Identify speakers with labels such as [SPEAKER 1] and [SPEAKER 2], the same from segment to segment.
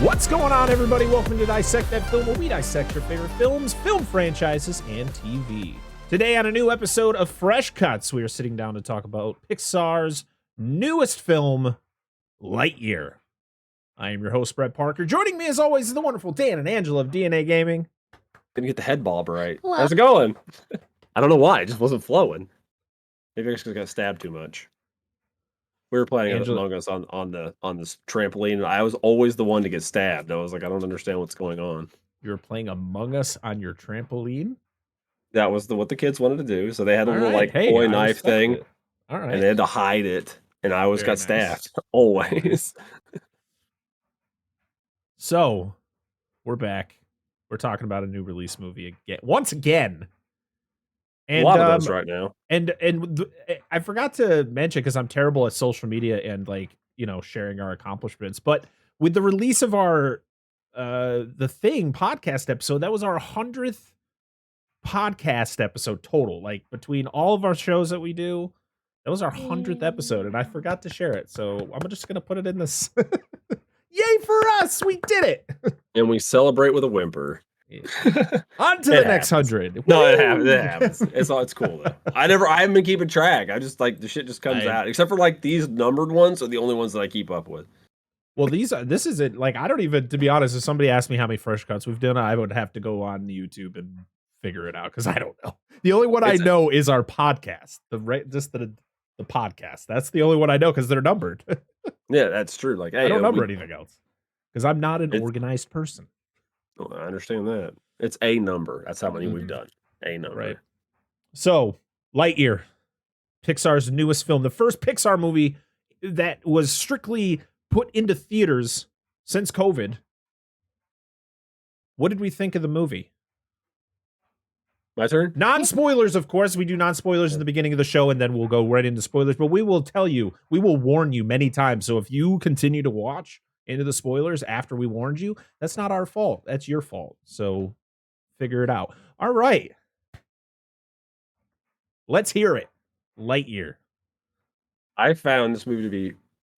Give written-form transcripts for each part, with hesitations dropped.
[SPEAKER 1] What's going on, everybody? Welcome to Dissect That Film, where we dissect your favorite films, film franchises, and TV. Today on a new episode of Fresh Cuts, we are sitting down to talk about Pixar's newest film, Lightyear. I am your host, Brett Parker. Joining me, as always, is the wonderful Dan and Angela of DNA Gaming.
[SPEAKER 2] Didn't get the head bob right.
[SPEAKER 3] Hello.
[SPEAKER 2] How's it going? I don't know why. It just wasn't flowing. Maybe I just got stabbed too much. We were playing Among Us on this trampoline, and I was always the one to get stabbed. I was like, I don't understand what's going on.
[SPEAKER 1] You were playing Among Us on your trampoline?
[SPEAKER 2] That was what the kids wanted to do. So they had a little
[SPEAKER 1] right.
[SPEAKER 2] toy knife thing,
[SPEAKER 1] All right,
[SPEAKER 2] and they had to hide it. And I always
[SPEAKER 1] Very
[SPEAKER 2] got stabbed.
[SPEAKER 1] nice.
[SPEAKER 2] Always.
[SPEAKER 1] So, we're back. We're talking about a new release movie once again. And,
[SPEAKER 2] a lot of those right now.
[SPEAKER 1] And I forgot to mention, because I'm terrible at social media and sharing our accomplishments. But with the release of our The Thing podcast episode, that was our 100th podcast episode total. Like between all of our shows that we do, that was our 100th episode, and I forgot to share it. So I'm just gonna put it in this. Yay for us! We did it,
[SPEAKER 2] and we celebrate with a whimper.
[SPEAKER 1] On to the next 100.
[SPEAKER 2] No, it happens. It's cool though. I haven't been keeping track. I just the shit just comes out. Except for these numbered ones are the only ones that I keep up with.
[SPEAKER 1] Well, this isn't I don't even, to be honest, if somebody asked me how many fresh cuts we've done, I would have to go on YouTube and figure it out, because I don't know. The only one I know is our podcast. The podcast. That's the only one I know, because they're numbered.
[SPEAKER 2] Yeah, that's true. Hey,
[SPEAKER 1] I don't number anything else, because I'm not an organized person.
[SPEAKER 2] Well, I understand that. It's a number. That's how many we've done. A number.
[SPEAKER 1] Right. So, Lightyear, Pixar's newest film, the first Pixar movie that was strictly put into theaters since COVID. What did we think of the movie?
[SPEAKER 2] My turn?
[SPEAKER 1] Non-spoilers, of course. We do non-spoilers in the beginning of the show, and then we'll go right into spoilers. But we will warn you many times. So if you continue to watch into the spoilers after we warned you, that's not our fault. That's your fault. So figure it out. All right. Let's hear it. Lightyear.
[SPEAKER 2] I found this movie to be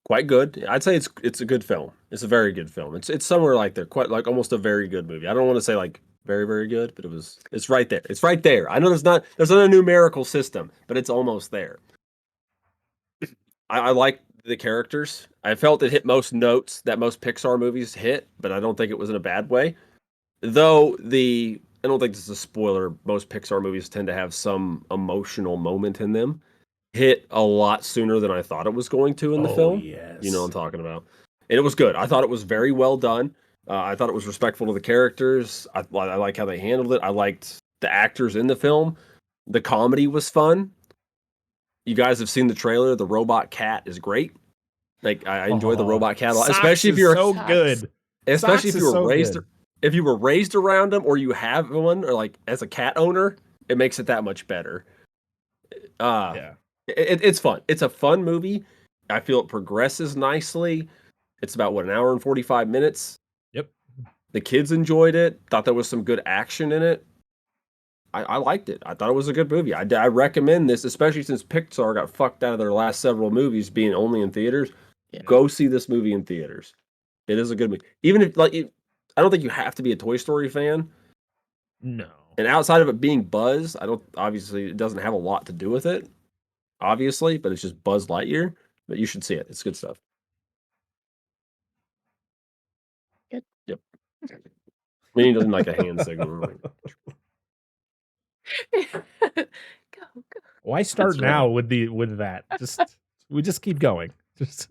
[SPEAKER 2] quite good. I'd say it's a good film. It's a very good film. It's somewhere like there, quite almost a very good movie. I don't want to say very, very good, but it's right there. It's right there. I know there's not a numerical system, but it's almost there. I like the characters. I felt it hit most notes that most Pixar movies hit, but I don't think it was in a bad way. Though I don't think this is a spoiler, most Pixar movies tend to have some emotional moment in them. Hit a lot sooner than I thought it was going to in the film.
[SPEAKER 1] Yes.
[SPEAKER 2] You know what I'm talking about. And it was good. I thought it was very well done. I thought it was respectful to the characters. I like how they handled it. I liked the actors in the film. The comedy was fun. You guys have seen the trailer. The robot cat is great. I enjoy the robot cat a lot, especially if you're
[SPEAKER 1] so good.
[SPEAKER 2] Especially if you were raised
[SPEAKER 1] good.
[SPEAKER 2] If you were raised around them, or you have one, or as a cat owner, it makes it that much better.
[SPEAKER 1] Yeah.
[SPEAKER 2] It's fun. It's a fun movie. I feel it progresses nicely. It's about an hour and 45 minutes.
[SPEAKER 1] Yep.
[SPEAKER 2] The kids enjoyed it. Thought there was some good action in it. I liked it. I thought it was a good movie. I recommend this, especially since Pixar got fucked out of their last several movies being only in theaters. Yeah. Go see this movie in theaters. It is a good movie. Even if I don't think you have to be a Toy Story fan.
[SPEAKER 1] No.
[SPEAKER 2] And outside of it being Buzz, obviously it doesn't have a lot to do with it. Obviously, but it's just Buzz Lightyear. But you should see it. It's good stuff.
[SPEAKER 3] Good.
[SPEAKER 2] Yep. Meaning doesn't like a hand signal.
[SPEAKER 3] Go.
[SPEAKER 1] Why start now with that? We just keep going. Just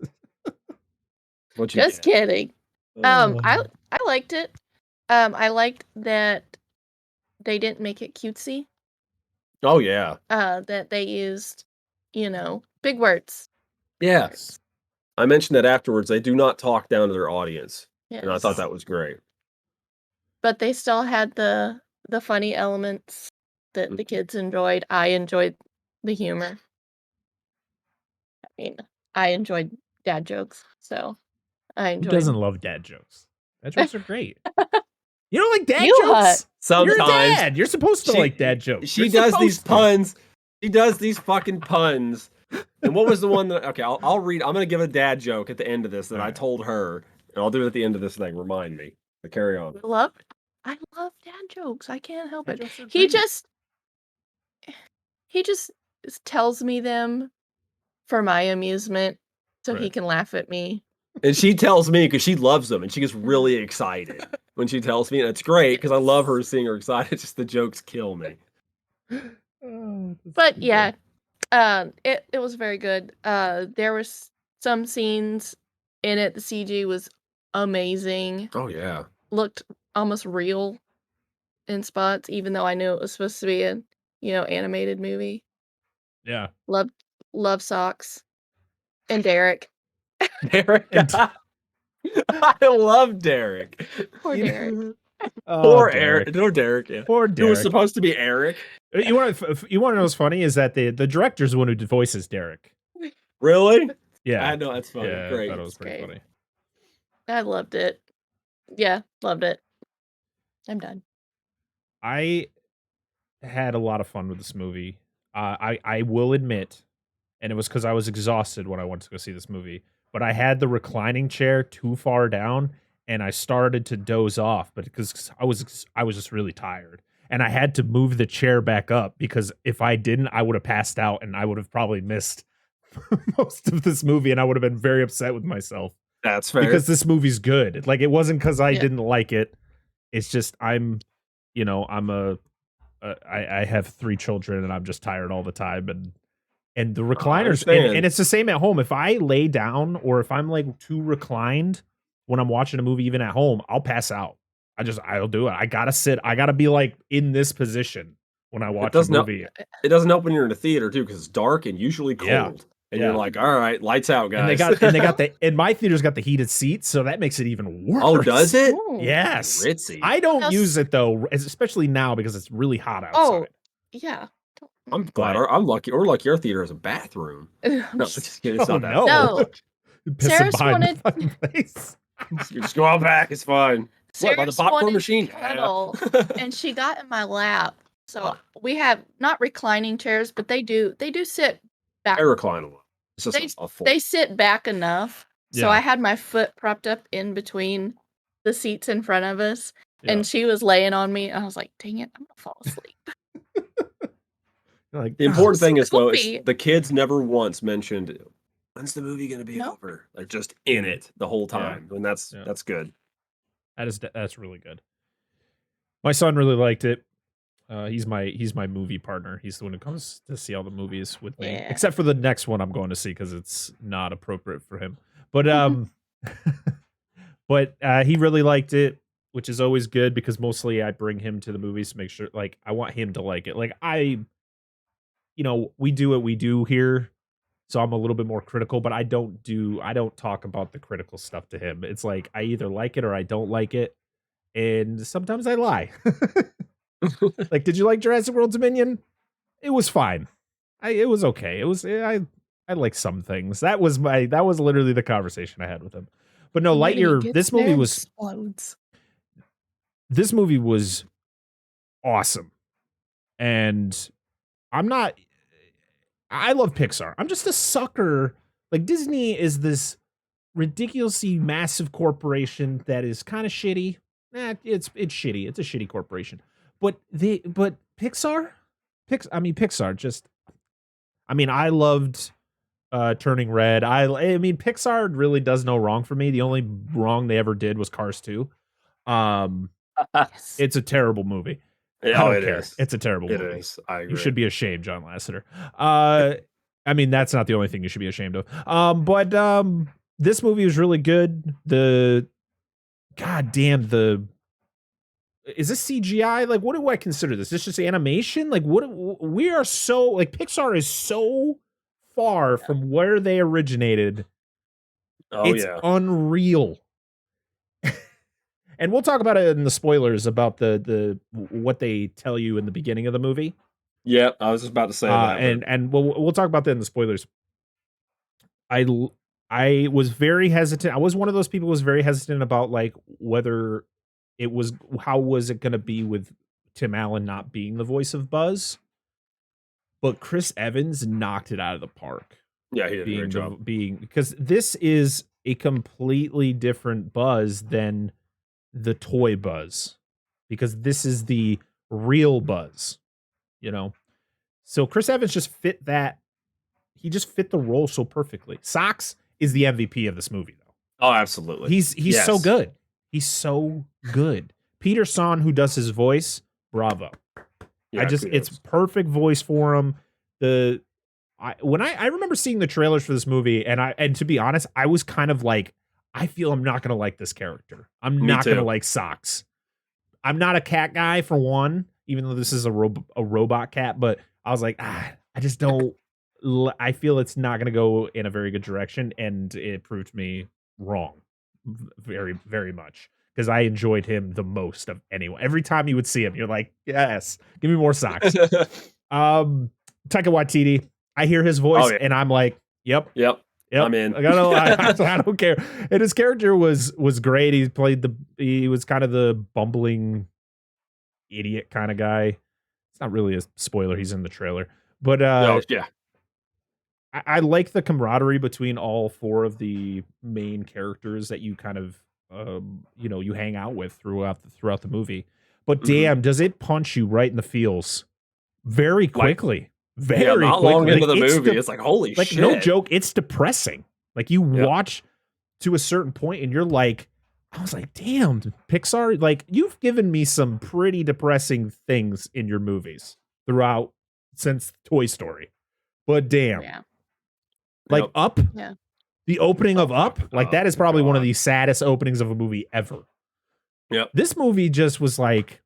[SPEAKER 3] kidding. I liked it. I liked that they didn't make it cutesy.
[SPEAKER 2] Oh yeah.
[SPEAKER 3] That they used, big words.
[SPEAKER 2] Yes. I mentioned that afterwards. They do not talk down to their audience.
[SPEAKER 3] Yes.
[SPEAKER 2] And I thought that was great.
[SPEAKER 3] But they still had the funny elements that the kids enjoyed. I enjoyed the humor. I mean, I enjoyed dad jokes, so I enjoyed.
[SPEAKER 1] Who doesn't love dad jokes? Dad jokes are great. You don't like dad
[SPEAKER 3] You
[SPEAKER 1] jokes?
[SPEAKER 2] Sometimes.
[SPEAKER 1] You're a dad. You're supposed to like dad jokes.
[SPEAKER 2] She does these puns. She does these fucking puns. And what was the one that? Okay, I'll read. I'm gonna give a dad joke at the end of this that I told her, And I'll do it at the end of this thing. Remind me. But carry on.
[SPEAKER 3] I love dad jokes. I can't help
[SPEAKER 1] Dad
[SPEAKER 3] it.
[SPEAKER 1] jokes are
[SPEAKER 3] He
[SPEAKER 1] great.
[SPEAKER 3] just tells me them for my amusement so he
[SPEAKER 1] Right.
[SPEAKER 3] can laugh at me.
[SPEAKER 2] And she tells me because she loves them, and she gets really excited when she tells me, and it's great because I love her seeing her excited. Just the jokes kill me.
[SPEAKER 1] Oh, that's
[SPEAKER 3] But
[SPEAKER 1] too
[SPEAKER 3] yeah,
[SPEAKER 1] good.
[SPEAKER 3] it was very good. There was some scenes in it. The CG was amazing.
[SPEAKER 2] Oh yeah.
[SPEAKER 3] Looked almost real in spots, even though I knew it was supposed to be a animated movie.
[SPEAKER 1] Yeah.
[SPEAKER 3] Love socks and Derek.
[SPEAKER 2] Derek.
[SPEAKER 1] And
[SPEAKER 2] I love Derek.
[SPEAKER 3] Poor
[SPEAKER 1] you
[SPEAKER 3] Derek.
[SPEAKER 1] know- Oh,
[SPEAKER 2] Poor
[SPEAKER 1] Derek.
[SPEAKER 2] Eric. Poor Derek. Yeah.
[SPEAKER 1] Poor
[SPEAKER 2] Who was
[SPEAKER 1] Derek.
[SPEAKER 2] supposed to be Eric?
[SPEAKER 1] You want to know what's funny is that the director's the one who voices Derek.
[SPEAKER 2] Really?
[SPEAKER 1] Yeah.
[SPEAKER 2] I know that's funny.
[SPEAKER 1] Yeah, I
[SPEAKER 2] Great.
[SPEAKER 1] thought it was
[SPEAKER 3] That's
[SPEAKER 1] pretty
[SPEAKER 3] great.
[SPEAKER 1] funny.
[SPEAKER 3] I loved it. Yeah, loved it. I'm done.
[SPEAKER 1] I had a lot of fun with this movie. I will admit, and it was because I was exhausted when I went to go see this movie, but I had the reclining chair too far down, and I started to doze off, but because I was just really tired, and I had to move the chair back up because if I didn't, I would have passed out, and I would have probably missed most of this movie, and I would have been very upset with myself
[SPEAKER 2] That's fair.
[SPEAKER 1] because this movie's good. Like it wasn't because I
[SPEAKER 3] Yeah.
[SPEAKER 1] didn't like it. It's just I'm I have 3 children and I'm just tired all the time and the recliners
[SPEAKER 2] understand.
[SPEAKER 1] and it's the same at home. If I lay down or if I'm like too reclined when I'm watching a movie, even at home, I'll pass out. I'll do it. I gotta sit. I gotta be like in this position when I watch a
[SPEAKER 2] doesn't help-
[SPEAKER 1] movie.
[SPEAKER 2] It doesn't help when you're in a theater too, because it's dark and usually cold.
[SPEAKER 1] Yeah.
[SPEAKER 2] And
[SPEAKER 1] Yeah.
[SPEAKER 2] you're like, all right, lights out, guys.
[SPEAKER 1] And they got and my theater's got the heated seats, so that makes it even worse.
[SPEAKER 2] Oh, does it?
[SPEAKER 3] Ooh.
[SPEAKER 1] Yes.
[SPEAKER 2] Ritzy.
[SPEAKER 1] I don't
[SPEAKER 3] Yes.
[SPEAKER 1] use it though, especially now because it's really hot outside.
[SPEAKER 3] Oh, yeah.
[SPEAKER 2] I'm glad.
[SPEAKER 1] But-
[SPEAKER 2] I'm lucky. We're lucky our theater has a bathroom.
[SPEAKER 3] I'm
[SPEAKER 2] No,
[SPEAKER 3] just-
[SPEAKER 2] just kidding. It's
[SPEAKER 1] Oh,
[SPEAKER 2] not that.
[SPEAKER 1] no.
[SPEAKER 3] No.
[SPEAKER 1] Pissing
[SPEAKER 3] Sarah's
[SPEAKER 1] behind the
[SPEAKER 3] wanted-
[SPEAKER 1] fucking place.
[SPEAKER 2] You just go out back. It's fine. What, by the
[SPEAKER 3] Sarah's
[SPEAKER 2] popcorn
[SPEAKER 3] wanted
[SPEAKER 2] machine?
[SPEAKER 3] to cuddle, and she got in my lap. So we have not reclining chairs, but they do sit back.
[SPEAKER 2] I recline a lot. It's just a full.
[SPEAKER 3] They sit back enough. So
[SPEAKER 1] Yeah.
[SPEAKER 3] I had my foot propped up in between the seats in front of us,
[SPEAKER 1] Yeah.
[SPEAKER 3] and she was laying on me. And I was like, "Dang it, I'm gonna fall asleep."
[SPEAKER 1] Like,
[SPEAKER 2] The important
[SPEAKER 3] so
[SPEAKER 2] thing is though,
[SPEAKER 3] comfy.
[SPEAKER 2] is the kids never once mentioned when's the movie going to be
[SPEAKER 3] No.
[SPEAKER 2] over. They're just in it the whole
[SPEAKER 1] Yeah.
[SPEAKER 2] time, and that's good.
[SPEAKER 1] that's really good. My son really liked it. He's my movie partner. He's the one who comes to see all the movies with me,
[SPEAKER 3] Yeah.
[SPEAKER 1] except for the next one I'm going to see because it's not appropriate for him. But but he really liked it, which is always good because mostly I bring him to the movies to make sure, like, I want him to like it. Like we do what we do here, so I'm a little bit more critical, but I don't talk about the critical stuff to him. It's like I either like it or I don't like it, and sometimes I lie. Like, did you like Jurassic World Dominion? It was fine. It was okay. It was I like some things. That was literally the conversation I had with him. But no,
[SPEAKER 3] And then he
[SPEAKER 1] Lightyear.
[SPEAKER 3] gets
[SPEAKER 1] This
[SPEAKER 3] there
[SPEAKER 1] movie
[SPEAKER 3] and
[SPEAKER 1] was
[SPEAKER 3] explodes.
[SPEAKER 1] awesome, and I love Pixar. I'm just a sucker. Like, Disney is this ridiculously massive corporation that is kind of shitty. It's shitty. It's a shitty corporation. But Pixar just, I loved Turning Red. I mean, Pixar really does no wrong for me. The only wrong they ever did was Cars 2.
[SPEAKER 3] Yes.
[SPEAKER 1] It's a terrible movie. I
[SPEAKER 2] Oh,
[SPEAKER 1] don't
[SPEAKER 2] it
[SPEAKER 1] care.
[SPEAKER 2] is.
[SPEAKER 1] It's a terrible
[SPEAKER 2] It
[SPEAKER 1] movie.
[SPEAKER 2] is. I agree.
[SPEAKER 1] You should be ashamed, John Lasseter. I mean, that's not the only thing you should be ashamed of. But this movie was really good. Is this CGI? Like, what do I consider this? Is this just animation? Like, we are so, like, Pixar is so far from where they originated.
[SPEAKER 2] Oh
[SPEAKER 1] It's
[SPEAKER 2] yeah.
[SPEAKER 1] unreal. And we'll talk about it in the spoilers about the what they tell you in the beginning of the movie.
[SPEAKER 2] Yep. I was just about to say that.
[SPEAKER 1] And we'll talk about that in the spoilers. I was very hesitant. I was one of those people who was very hesitant about like whether how was it going to be with Tim Allen not being the voice of Buzz. But Chris Evans knocked it out of the park.
[SPEAKER 2] Yeah, he did a great job.
[SPEAKER 1] Because this is a completely different Buzz than the toy Buzz, because this is the real Buzz, you know? So Chris Evans just fit that. He just fit the role so perfectly. Socks is the MVP of this movie, though.
[SPEAKER 2] Oh, absolutely.
[SPEAKER 1] He's so good. He's so good. Peter Son, who does his voice, bravo.
[SPEAKER 2] Yeah,
[SPEAKER 1] it's perfect voice for him. I remember seeing the trailers for this movie, and to be honest, I was kind of like, I feel I'm not gonna like this character. I'm not gonna like Socks. I'm not a cat guy for one, even though this is a robot cat, but I was like, I just don't. I feel it's not going to go in a very good direction, and it proved me wrong, very, very much, because I enjoyed him the most of anyone. Every time you would see him, you're like, yes, give me more Socks. Taika Waititi, I hear his voice, and I'm like, yep.
[SPEAKER 2] I'm in.
[SPEAKER 1] I don't care. And his character was great. He was kind of the bumbling idiot kind of guy. It's not really a spoiler. He's in the trailer, but
[SPEAKER 2] yeah.
[SPEAKER 1] I like the camaraderie between all four of the main characters that you kind of, you hang out with throughout the movie. But damn, does it punch you right in the feels very quickly. Very
[SPEAKER 2] not
[SPEAKER 1] quickly.
[SPEAKER 2] long into the movie. It's like, holy shit.
[SPEAKER 1] No joke, it's depressing. Like, you watch to a certain point and you're like, I was like, damn, Pixar, like, you've given me some pretty depressing things in your movies throughout since Toy Story. But damn.
[SPEAKER 3] Yeah.
[SPEAKER 1] Like Up, the opening of Up, like that is probably one of the saddest openings of a movie ever.
[SPEAKER 2] Yep.
[SPEAKER 1] This movie just was like,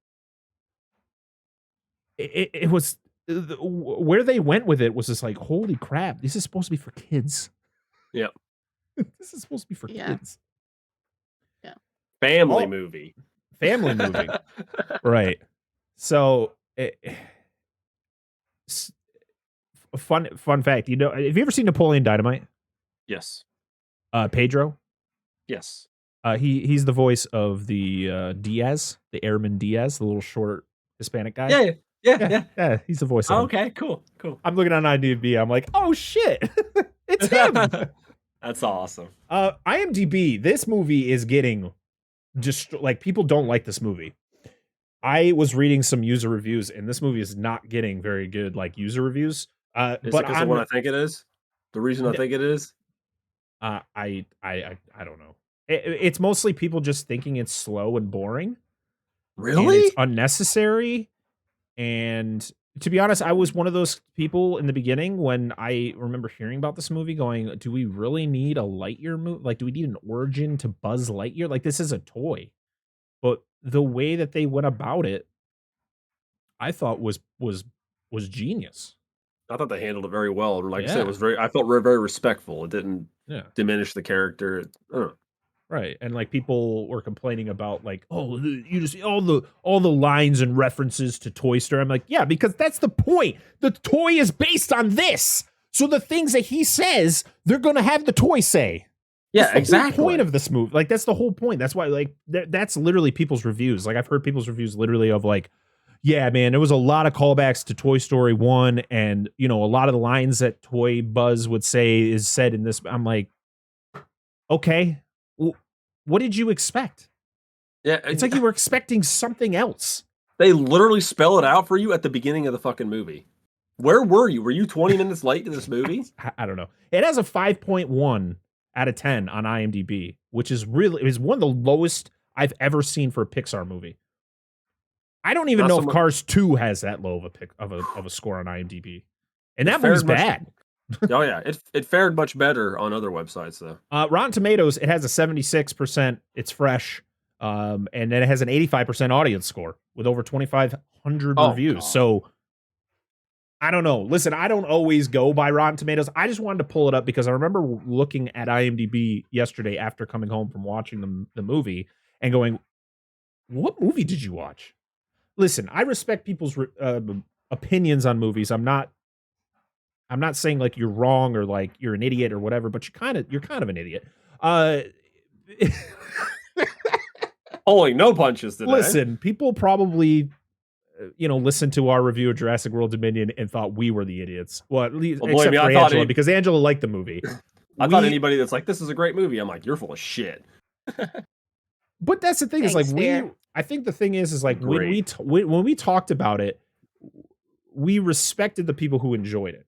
[SPEAKER 1] it was, where they went with it was just like, holy crap, this is supposed to be for kids.
[SPEAKER 2] Yep.
[SPEAKER 1] This is supposed to be for kids.
[SPEAKER 3] Yeah.
[SPEAKER 2] Family movie.
[SPEAKER 1] Family movie. Right. So, fun fact, have you ever seen Napoleon Dynamite?
[SPEAKER 2] Yes.
[SPEAKER 1] Pedro?
[SPEAKER 2] Yes.
[SPEAKER 1] He's the voice of the Diaz, the Airman Diaz, the little short Hispanic guy. Yeah, he's the voice of him.
[SPEAKER 2] Okay, cool.
[SPEAKER 1] I'm looking on IMDb, I'm like, oh shit, it's him.
[SPEAKER 2] That's awesome.
[SPEAKER 1] IMDb, this movie is getting just like, people don't like this movie. I was reading some user reviews, and this movie is not getting very good like user reviews.
[SPEAKER 2] Is it because of what I think it is? The reason I think it is?
[SPEAKER 1] I don't know. It's mostly people just thinking it's slow and boring.
[SPEAKER 2] Really?
[SPEAKER 1] And it's unnecessary. And to be honest, I was one of those people in the beginning when I remember hearing about this movie going, do we really need a Lightyear movie? Like, do we need an origin to Buzz Lightyear? Like, this is a toy. But the way that they went about it, I thought was genius.
[SPEAKER 2] I thought they handled it very well. Like I said, I felt very, very respectful. It didn't diminish the character.
[SPEAKER 1] Right. And like, people were complaining about like, oh, you just all the lines and references to Toy Story. I'm like, yeah, because that's the point. The toy is based on this. So the things that he says, they're going to have the toy say.
[SPEAKER 2] Yeah,
[SPEAKER 1] that's
[SPEAKER 2] exactly.
[SPEAKER 1] The whole point of this movie. Like, that's the whole point. That's why, like, that's literally people's reviews. Like, I've heard people's reviews literally of like, yeah, man, there was a lot of callbacks to Toy Story 1, and a lot of the lines that Toy Buzz would say is said in this. I'm like, okay, what did you expect?
[SPEAKER 2] Yeah,
[SPEAKER 1] it's like you were expecting something else.
[SPEAKER 2] They literally spell it out for you at the beginning of the fucking movie. Where were you? Were you 20 minutes late to this movie?
[SPEAKER 1] I don't know. It has a 5.1 out of 10 on IMDb, which is one of the lowest I've ever seen for a Pixar movie. I don't even know if Cars 2 has that low of a score on IMDb, and that movie's bad.
[SPEAKER 2] Oh yeah, it fared much better on other websites though.
[SPEAKER 1] Rotten Tomatoes, it has a 76%. It's fresh, and then it has an 85% audience score with over 2,500 reviews.
[SPEAKER 2] God.
[SPEAKER 1] So I don't know. Listen, I don't always go by Rotten Tomatoes. I just wanted to pull it up because I remember looking at IMDb yesterday after coming home from watching the movie and going, "What movie did you watch?" Listen, I respect people's opinions on movies. I'm not saying like you're wrong or like you're an idiot or whatever, but you're kind of an idiot.
[SPEAKER 2] Pulling no punches today.
[SPEAKER 1] Listen, people probably listened to our review of Jurassic World Dominion and thought we were the idiots. Well, at least except for Angela, because Angela liked the movie.
[SPEAKER 2] I thought
[SPEAKER 1] we
[SPEAKER 2] anybody that's like, this is a great movie, I'm like, you're full of shit.
[SPEAKER 1] but that's the thing is like
[SPEAKER 3] Thanks, dear.
[SPEAKER 1] I think the thing is like when
[SPEAKER 2] Great.
[SPEAKER 1] when we talked about it, we respected the people who enjoyed it.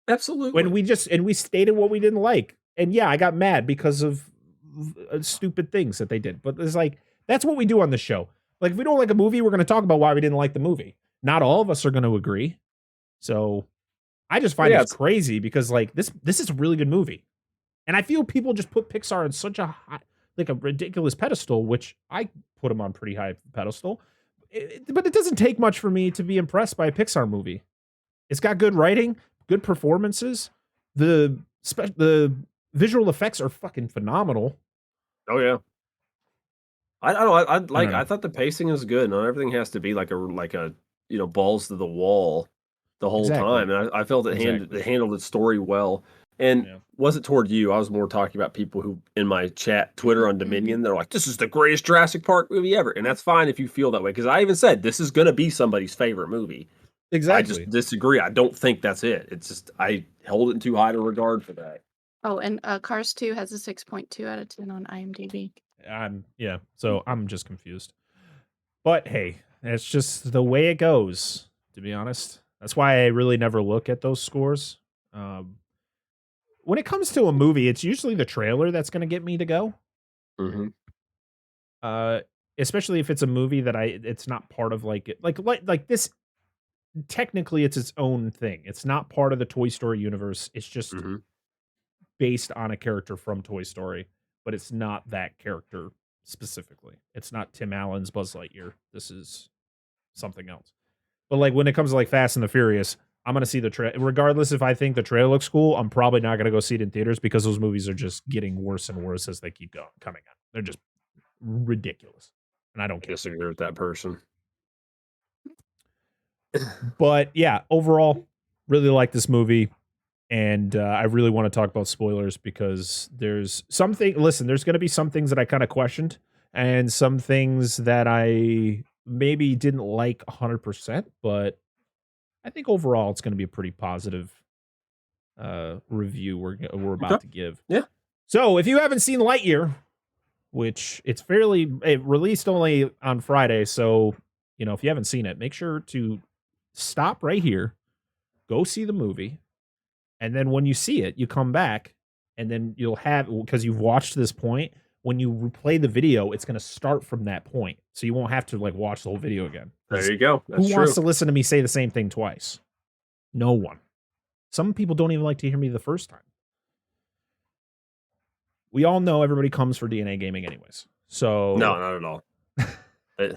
[SPEAKER 2] Absolutely.
[SPEAKER 1] When we stated what we didn't like. And yeah, I got mad because of stupid things that they did. But it's like that's what we do on the show. Like if we don't like a movie, we're going to talk about why we didn't like the movie. Not all of us are going to agree. So I just find
[SPEAKER 2] Yeah,
[SPEAKER 1] it's crazy because like this is a really good movie. And I feel people just put Pixar on such a high, like a ridiculous pedestal, which I put them on pretty high pedestal. But it doesn't take much for me to be impressed by a Pixar movie. It's got good writing, good performances. The visual effects are fucking phenomenal.
[SPEAKER 2] Oh yeah. I don't know. I
[SPEAKER 1] don't
[SPEAKER 2] like.
[SPEAKER 1] know.
[SPEAKER 2] I thought the pacing is good. Not everything has to be like a balls to the wall the whole
[SPEAKER 1] Exactly.
[SPEAKER 2] time. And I felt
[SPEAKER 1] Exactly.
[SPEAKER 2] it handled its story well. And
[SPEAKER 1] Yeah.
[SPEAKER 2] wasn't toward you. I was more talking about people who in my chat Twitter on Dominion. They're like, "This is the greatest Jurassic Park movie ever," and that's fine if you feel that way. Because I even said this is going to be somebody's favorite movie. I just
[SPEAKER 1] Exactly.
[SPEAKER 2] disagree. I don't think that's it. It's just I hold it in too high a regard for that.
[SPEAKER 3] Oh, and Cars 2 has a 6.2 out of 10 on IMDb.
[SPEAKER 1] So I'm just confused. But hey, it's just the way it goes, to be honest. That's why I really never look at those scores. Um, when it comes to a movie, it's usually the trailer that's going to get me to go.
[SPEAKER 2] Mm-hmm.
[SPEAKER 1] Uh, especially if it's a movie that it's not part of like this. Technically, it's its own thing. It's not part of the Toy Story universe. It's just
[SPEAKER 2] Mm-hmm.
[SPEAKER 1] based on a character from Toy Story, but it's not that character specifically. It's not Tim Allen's Buzz Lightyear. This is something else. But like when it comes to like Fast and the Furious, I'm gonna see the trailer. Regardless if I think the trailer looks cool, I'm probably not gonna go see it in theaters because those movies are just getting worse and worse as they keep coming out. They're just ridiculous, and I don't
[SPEAKER 2] I
[SPEAKER 1] care.
[SPEAKER 2] disagree with that person.
[SPEAKER 1] But yeah, overall, really like this movie. And I really want to talk about spoilers because there's something. Listen, there's going to be some things that I kind of questioned, and some things that I maybe didn't like 100%. But I think overall, it's going to be a pretty positive review we're
[SPEAKER 2] Okay.
[SPEAKER 1] about to give.
[SPEAKER 2] Yeah.
[SPEAKER 1] So if you haven't seen Lightyear, which it released only on Friday, so if you haven't seen it, make sure to stop right here, go see the movie. And then when you see it, you come back and then you'll have, because you've watched this point, when you replay the video, it's going to start from that point. So you won't have to like watch the whole video again.
[SPEAKER 2] There you go. That's
[SPEAKER 1] Who
[SPEAKER 2] true.
[SPEAKER 1] wants to listen to me say the same thing twice? No one. Some people don't even like to hear me the first time. We all know everybody comes for DNA gaming anyways. So
[SPEAKER 2] No, not at all.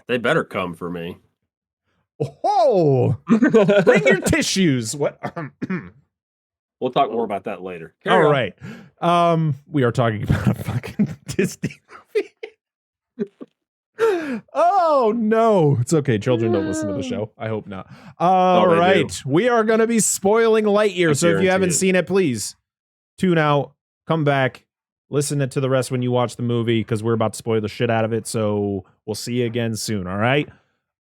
[SPEAKER 2] They better come for me.
[SPEAKER 1] Oh, bring your tissues. What?
[SPEAKER 2] We'll talk more about that later.
[SPEAKER 1] All right. We are talking about a fucking Disney movie. Oh no. It's okay. Children don't listen to the show. I hope not. All
[SPEAKER 2] they
[SPEAKER 1] right.
[SPEAKER 2] do.
[SPEAKER 1] We are going to be spoiling Lightyear.
[SPEAKER 2] I
[SPEAKER 1] So if you haven't
[SPEAKER 2] guarantee it.
[SPEAKER 1] seen it, please tune out, come back, listen to the rest when you watch the movie because we're about to spoil the shit out of it. So we'll see you again soon. All right.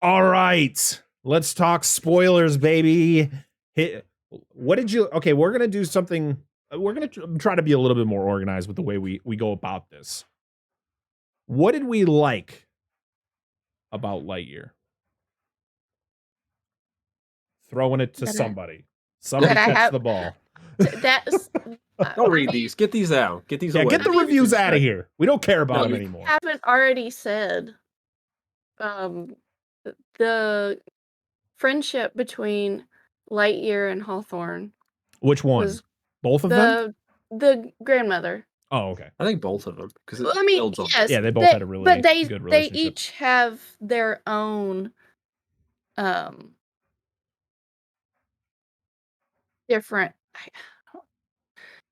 [SPEAKER 1] All right. Let's talk spoilers, baby. What did you? Okay, we're gonna do something. We're gonna try to be a little bit more organized with the way we go about this. What did we like about Lightyear? Throwing it to somebody. Somebody catch the ball.
[SPEAKER 3] That's
[SPEAKER 2] Don't read these. Get these out. Get these away.
[SPEAKER 1] Get the reviews out of here. We don't care about them anymore.
[SPEAKER 3] I haven't already said the friendship between Lightyear and Hawthorne.
[SPEAKER 1] Which one? Both of them?
[SPEAKER 3] The grandmother.
[SPEAKER 1] Oh, okay.
[SPEAKER 2] I think both of them. Because
[SPEAKER 3] yes.
[SPEAKER 1] Yeah, they both had a really good relationship.
[SPEAKER 3] They each have their own different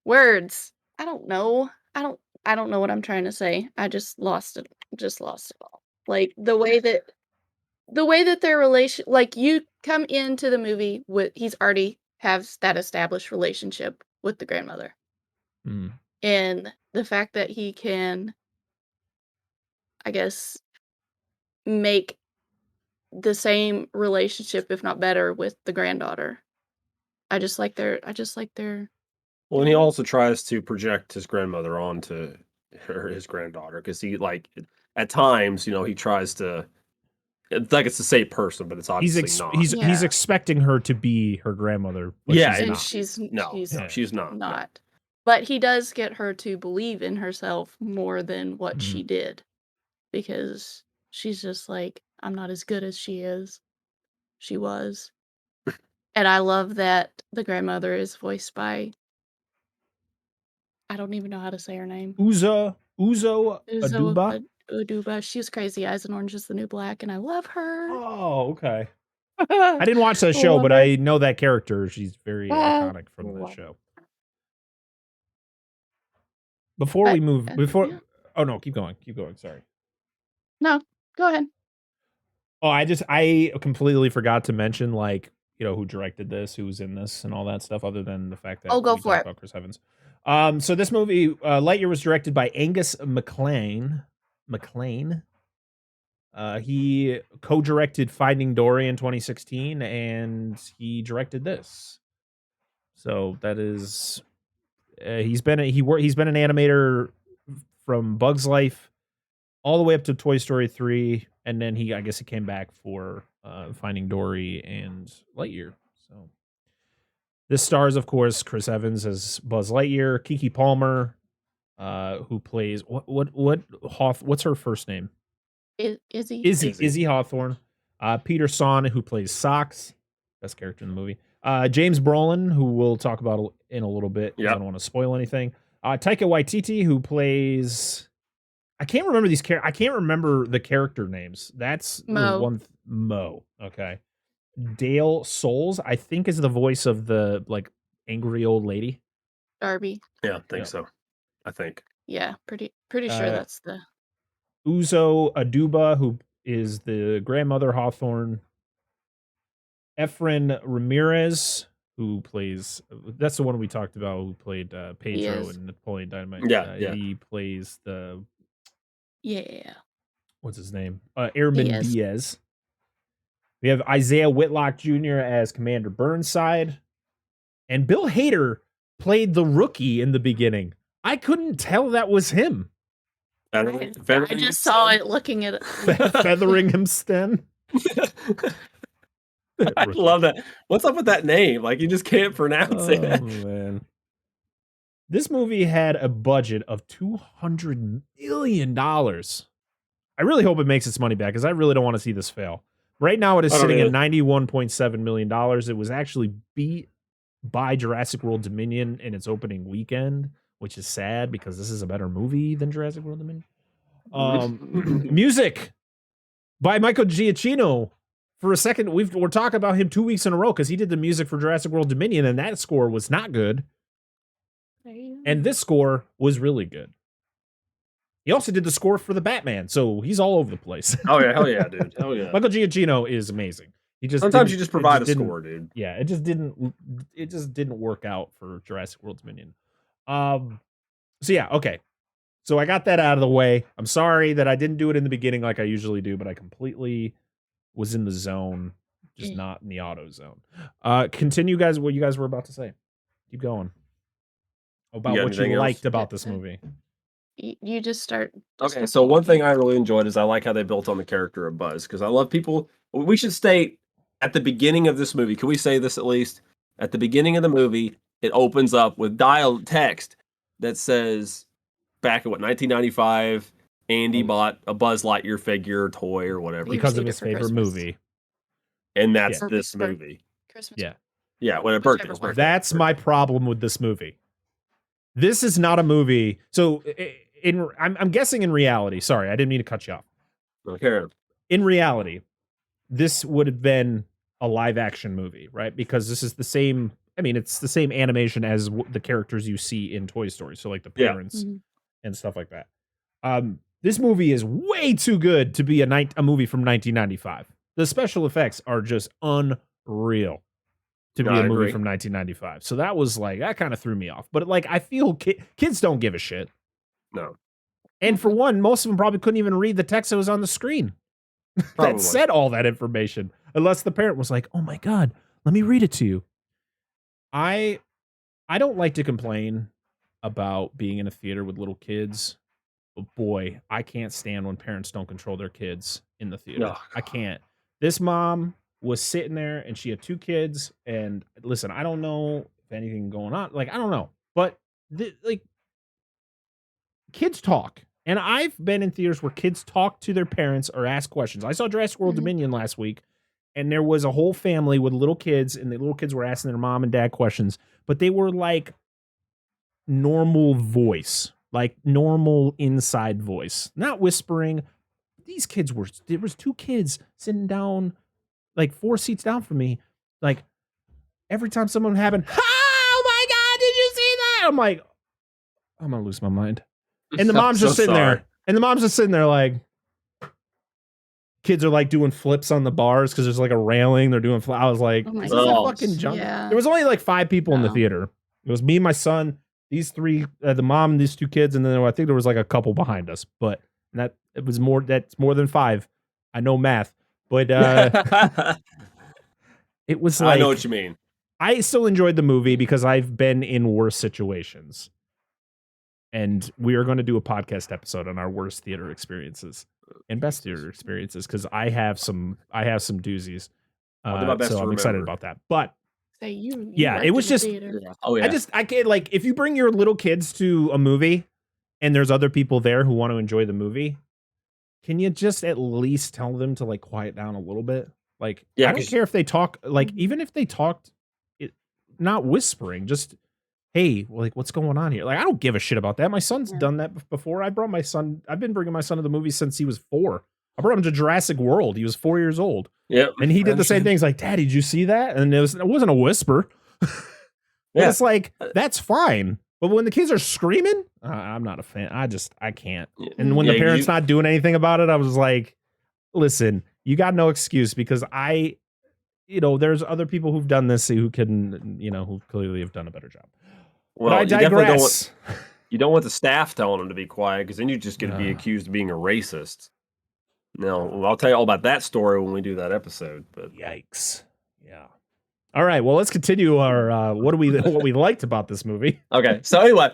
[SPEAKER 3] words. I don't know. I don't know what I'm trying to say. I just lost it. Just lost it all. Like the way that their relation, like you come into the movie with he's already has that established relationship with the grandmother.
[SPEAKER 1] Mm.
[SPEAKER 3] And the fact that he can, I guess, make the same relationship, if not better, with the granddaughter. I just like their
[SPEAKER 2] Well, and he also tries to project his grandmother onto his granddaughter because he like at times, he tries to. It's like it's the same person, but it's obviously not.
[SPEAKER 1] He's
[SPEAKER 3] Yeah.
[SPEAKER 1] expecting her to be her grandmother, but
[SPEAKER 2] Yeah,
[SPEAKER 1] she's
[SPEAKER 3] And
[SPEAKER 1] not.
[SPEAKER 3] she's
[SPEAKER 2] No, she's not. No.
[SPEAKER 3] not. But he does get her to believe in herself more than what
[SPEAKER 1] Mhm.
[SPEAKER 3] she did. Because she's just like, I'm not as good as she was. And I love that the grandmother is voiced by, I don't even know how to say her name.
[SPEAKER 1] Uzo
[SPEAKER 3] Uzo
[SPEAKER 1] Aduba.
[SPEAKER 3] Aduba. She was Crazy Eyes and Orange is the New Black, and I love her.
[SPEAKER 1] Oh, okay. I didn't watch that show,
[SPEAKER 3] Love
[SPEAKER 1] but
[SPEAKER 3] her.
[SPEAKER 1] I know that character. She's very
[SPEAKER 3] Ah,
[SPEAKER 1] iconic from the
[SPEAKER 3] love
[SPEAKER 1] show. Before
[SPEAKER 3] But,
[SPEAKER 1] we move,
[SPEAKER 3] yeah.
[SPEAKER 1] oh no, keep going, sorry.
[SPEAKER 3] No, go ahead.
[SPEAKER 1] Oh, I completely forgot to mention, like, who directed this, who was in this, and all that stuff, other than the fact that
[SPEAKER 3] Oh, go
[SPEAKER 1] we
[SPEAKER 3] for
[SPEAKER 1] talked
[SPEAKER 3] it.
[SPEAKER 1] about Chris Evans. So this movie, Lightyear, was directed by Angus MacLean. He co-directed Finding Dory in 2016, and he directed this. So that is, he's been an animator from Bugs Life all the way up to Toy Story 3, and then I guess he came back for Finding Dory and Lightyear. So this stars, of course, Chris Evans as Buzz Lightyear, Kiki Palmer, who plays what's her first name?
[SPEAKER 3] Izzy.
[SPEAKER 1] Izzy Hawthorne. Peter Son, who plays Socks, best character in the movie. James Brolin, who we'll talk about in a little bit, because I don't want to spoil anything. Taika Waititi, who plays, I can't remember I can't remember the character names. That's
[SPEAKER 3] Mo.
[SPEAKER 1] Mo. Okay. Dale Souls, I think, is the voice of the like angry old lady.
[SPEAKER 3] Darby.
[SPEAKER 2] Yeah, I think so. I think.
[SPEAKER 3] Yeah, pretty sure that's the
[SPEAKER 1] Uzo Aduba, who is the grandmother Hawthorne. Efren Ramirez, who plays, that's the one we talked about, who played Pedro in Napoleon Dynamite.
[SPEAKER 2] Yeah.
[SPEAKER 1] He plays the, what's his name? Airman Diaz. We have Isaiah Whitlock Jr. as Commander Burnside. And Bill Hader played the rookie in the beginning. I couldn't tell that was him.
[SPEAKER 3] I just saw it looking at it.
[SPEAKER 1] Featheringhamston.
[SPEAKER 2] I love that. What's up with that name? Like, you just can't pronounce it.
[SPEAKER 1] Oh, man. This movie had a budget of $200 million. I really hope it makes its money back, because I really don't want to see this fail. Right now, it is sitting at $91.7 million. It was actually beat by Jurassic World Dominion in its opening weekend, which is sad, because this is a better movie than Jurassic World Dominion. Music by Michael Giacchino. For a second, we're talking about him 2 weeks in a row, because he did the music for Jurassic World Dominion, and that score was not good. And this score was really good. He also did the score for the Batman, so he's all over the place.
[SPEAKER 2] Oh yeah, hell yeah, dude. Hell yeah.
[SPEAKER 1] Michael Giacchino is amazing.
[SPEAKER 2] Sometimes you just provide a score, dude.
[SPEAKER 1] Yeah, it just didn't work out for Jurassic World Dominion. So yeah, okay. So I got that out of the way. I'm sorry that I didn't do it in the beginning like I usually do, but I completely was in the zone, just not in the auto zone. Continue, guys, what you guys were about to say. Keep going. About what you liked about this movie.
[SPEAKER 3] You just start.
[SPEAKER 2] Okay, so one thing I really enjoyed is I like how they built on the character of Buzz, because I love people. We should state at the beginning of this movie, can we say this at least? At the beginning of the movie, it opens up with text that says, back in 1995, Andy bought a Buzz Lightyear figure, toy, or whatever.
[SPEAKER 1] Because of his favorite movie.
[SPEAKER 2] And that's this movie.
[SPEAKER 3] Christmas.
[SPEAKER 2] Yeah. Yeah, when it birthday.
[SPEAKER 1] That's my problem with this movie. This is not a movie. So I'm guessing in reality. Sorry, I didn't mean to cut you off.
[SPEAKER 2] Okay.
[SPEAKER 1] In reality, this would have been a live action movie, right? Because this is the same. I mean, it's the same animation as the characters you see in Toy Story. So like the parents and stuff like that. This movie is way too good to be a movie from 1995. The special effects are just unreal to be a movie from 1995. So that was like, that kind of threw me off. But like, I feel kids don't give a shit.
[SPEAKER 2] No.
[SPEAKER 1] And for one, most of them probably couldn't even read the text that was on the screen that said all that information, unless the parent was like, oh my God, let me read it to you. I I don't like to complain about being in a theater with little kids, but boy, I can't stand when parents don't control their kids in the theater.
[SPEAKER 2] Oh,
[SPEAKER 1] I can't. This mom was sitting there and she had 2 kids, and listen, I don't know if anything going on. Like, I don't know. But like kids talk. And I've been in theaters where kids talk to their parents or ask questions. I saw Jurassic World
[SPEAKER 3] Mhm.
[SPEAKER 1] Dominion last week, and there was a whole family with little kids, and the little kids were asking their mom and dad questions, but they were like normal voice, like normal inside voice, not whispering. These kids were, there was 2 kids sitting down, like 4 seats down from me. Like every time someone happened, oh my God, did you see that? I'm like, I'm gonna lose my mind. And the
[SPEAKER 2] I'm
[SPEAKER 1] mom's
[SPEAKER 2] so
[SPEAKER 1] just sitting
[SPEAKER 2] sorry.
[SPEAKER 1] there. And the mom's just sitting there like, kids are like doing flips on the bars because there's like a railing. They're doing I was like,
[SPEAKER 3] Oh my
[SPEAKER 1] is this a
[SPEAKER 2] God.
[SPEAKER 1] fucking jump?
[SPEAKER 3] Yeah.
[SPEAKER 1] There was only like 5 people in the
[SPEAKER 3] No.
[SPEAKER 1] theater. It was me, my son, these 3, the mom, and these 2 kids, and then I think there was like a couple behind us. But that it was more. That's more than 5. I know math, but it was
[SPEAKER 2] I know
[SPEAKER 1] like
[SPEAKER 2] what you mean.
[SPEAKER 1] I still enjoyed the movie because I've been in worse situations. And we are going to do a podcast episode on our worst theater experiences and best theater experiences because I have some doozies.
[SPEAKER 2] I'll do my best
[SPEAKER 1] So
[SPEAKER 2] to
[SPEAKER 1] I'm excited
[SPEAKER 2] remember.
[SPEAKER 1] about that. But
[SPEAKER 3] Say you
[SPEAKER 1] yeah,
[SPEAKER 3] worked
[SPEAKER 1] it was
[SPEAKER 3] in the
[SPEAKER 1] just
[SPEAKER 3] theater.
[SPEAKER 2] Yeah. Oh yeah.
[SPEAKER 1] I can't, like, if you bring your little kids to a movie and there's other people there who want to enjoy the movie, can you just at least tell them to like quiet down a little bit? Like,
[SPEAKER 2] Yeah,
[SPEAKER 1] I don't
[SPEAKER 2] 'cause-
[SPEAKER 1] care if they talk, like,
[SPEAKER 3] Mhm.
[SPEAKER 1] even if they talked, it not whispering, just hey, like, what's going on here? Like, I don't give a shit about that. My son's
[SPEAKER 3] Yeah.
[SPEAKER 1] done that before. I've been bringing my son to the movies since he was 4. I brought him to Jurassic World. He was 4 years old.
[SPEAKER 2] Yep.
[SPEAKER 1] And he
[SPEAKER 2] I
[SPEAKER 1] did the same
[SPEAKER 2] understand.
[SPEAKER 1] thing. He's like, Daddy, did you see that? And it wasn't a whisper. But
[SPEAKER 2] Yeah.
[SPEAKER 1] it's like, that's fine. But when the kids are screaming, I'm not a fan. I can't. And when
[SPEAKER 2] Yeah,
[SPEAKER 1] the parents not doing anything about it, I was like, listen, you got no excuse because there's other people who've done this who who clearly have done a better job.
[SPEAKER 2] Well,
[SPEAKER 1] But I
[SPEAKER 2] you definitely
[SPEAKER 1] digress.
[SPEAKER 2] you don't want the staff telling them to be quiet because then you're just going to be
[SPEAKER 1] Ah.
[SPEAKER 2] accused of being a racist. No, I'll tell you all about that story when we do that episode. But
[SPEAKER 1] Yikes. Yeah. All right. Well, let's continue our what we liked about this movie.
[SPEAKER 2] okay, so anyway,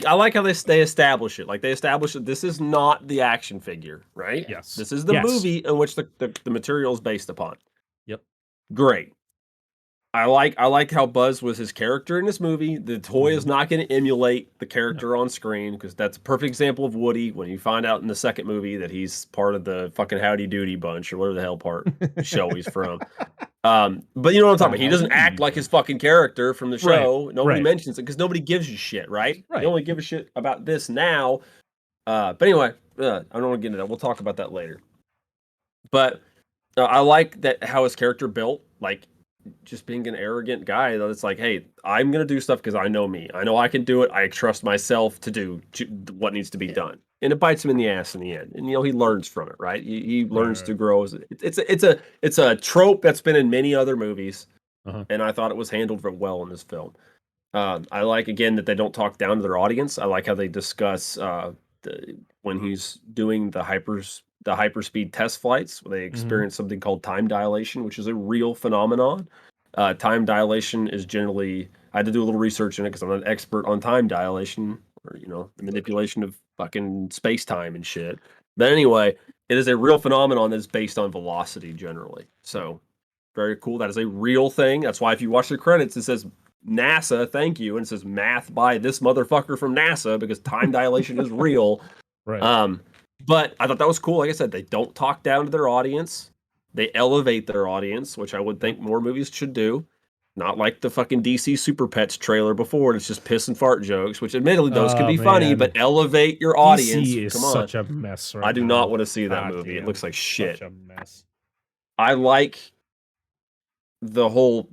[SPEAKER 2] I like how they establish it. Like they establish that this is not the action figure, right?
[SPEAKER 1] Yes.
[SPEAKER 2] This is the
[SPEAKER 1] Yes.
[SPEAKER 2] movie in which the material is based upon.
[SPEAKER 1] Yep.
[SPEAKER 2] Great. I like how Buzz was his character in this movie. The toy is not going to emulate the character on screen because that's a perfect example of Woody when you find out in the second movie that he's part of the fucking Howdy Doody bunch or whatever the hell part show he's from. But you know what I'm talking about. He doesn't act like his fucking character from the show. Nobody mentions it because nobody gives a shit, right?
[SPEAKER 1] Right.
[SPEAKER 2] They only give a shit about this now. But anyway, I don't want to get into that. We'll talk about that later. But I like that how his character built, like just being an arrogant guy. That it's like, hey, I'm gonna do stuff because I know me. I know I can do it. I trust myself to do what needs to be done, and it bites him in the ass in the end. And he learns from it, right? He learns to grow. It's a trope that's been in many other movies, and I thought it was handled very well in this film. I like again that they don't talk down to their audience. I like how they discuss when he's doing the hyperspeed test flights, where they experience something called time dilation, which is a real phenomenon. Time dilation is generally, I had to do a little research in it because I'm not an expert on time dilation or the manipulation of fucking space time and shit. But anyway, it is a real phenomenon that's based on velocity generally. So very cool. That is a real thing. That's why if you watch the credits, it says NASA, thank you, and it says math by this motherfucker from NASA because time dilation is real.
[SPEAKER 1] Right.
[SPEAKER 2] But I thought that was cool. Like I said, they don't talk down to their audience. They elevate their audience, which I would think more movies should do. Not like the fucking DC Super Pets trailer before. It's just piss and fart jokes, which admittedly those can be funny, but elevate your audience.
[SPEAKER 1] DC is
[SPEAKER 2] Come on.
[SPEAKER 1] such a mess right
[SPEAKER 2] I do
[SPEAKER 1] now.
[SPEAKER 2] not want to see that
[SPEAKER 1] God
[SPEAKER 2] movie.
[SPEAKER 1] damn.
[SPEAKER 2] It looks like shit.
[SPEAKER 1] Such a mess.
[SPEAKER 2] I like the whole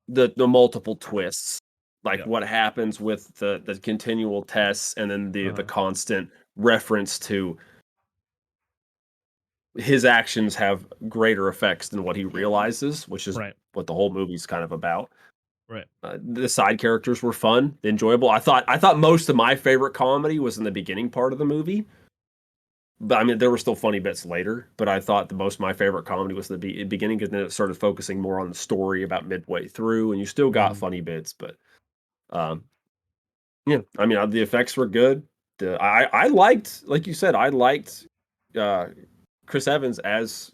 [SPEAKER 2] the multiple twists. Like what happens with the continual tests and then the constant reference to his actions have greater effects than what he realizes, which is what the whole movie's kind of about.
[SPEAKER 1] Right.
[SPEAKER 2] The side characters were fun, enjoyable. I thought most of my favorite comedy was in the beginning part of the movie. But I mean, there were still funny bits later. But I thought the most of my favorite comedy was the beginning, and then it started focusing more on the story about midway through. And you still got funny bits, but Um, yeah, I mean, the effects were good. I liked, like you said, I liked uh, Chris Evans as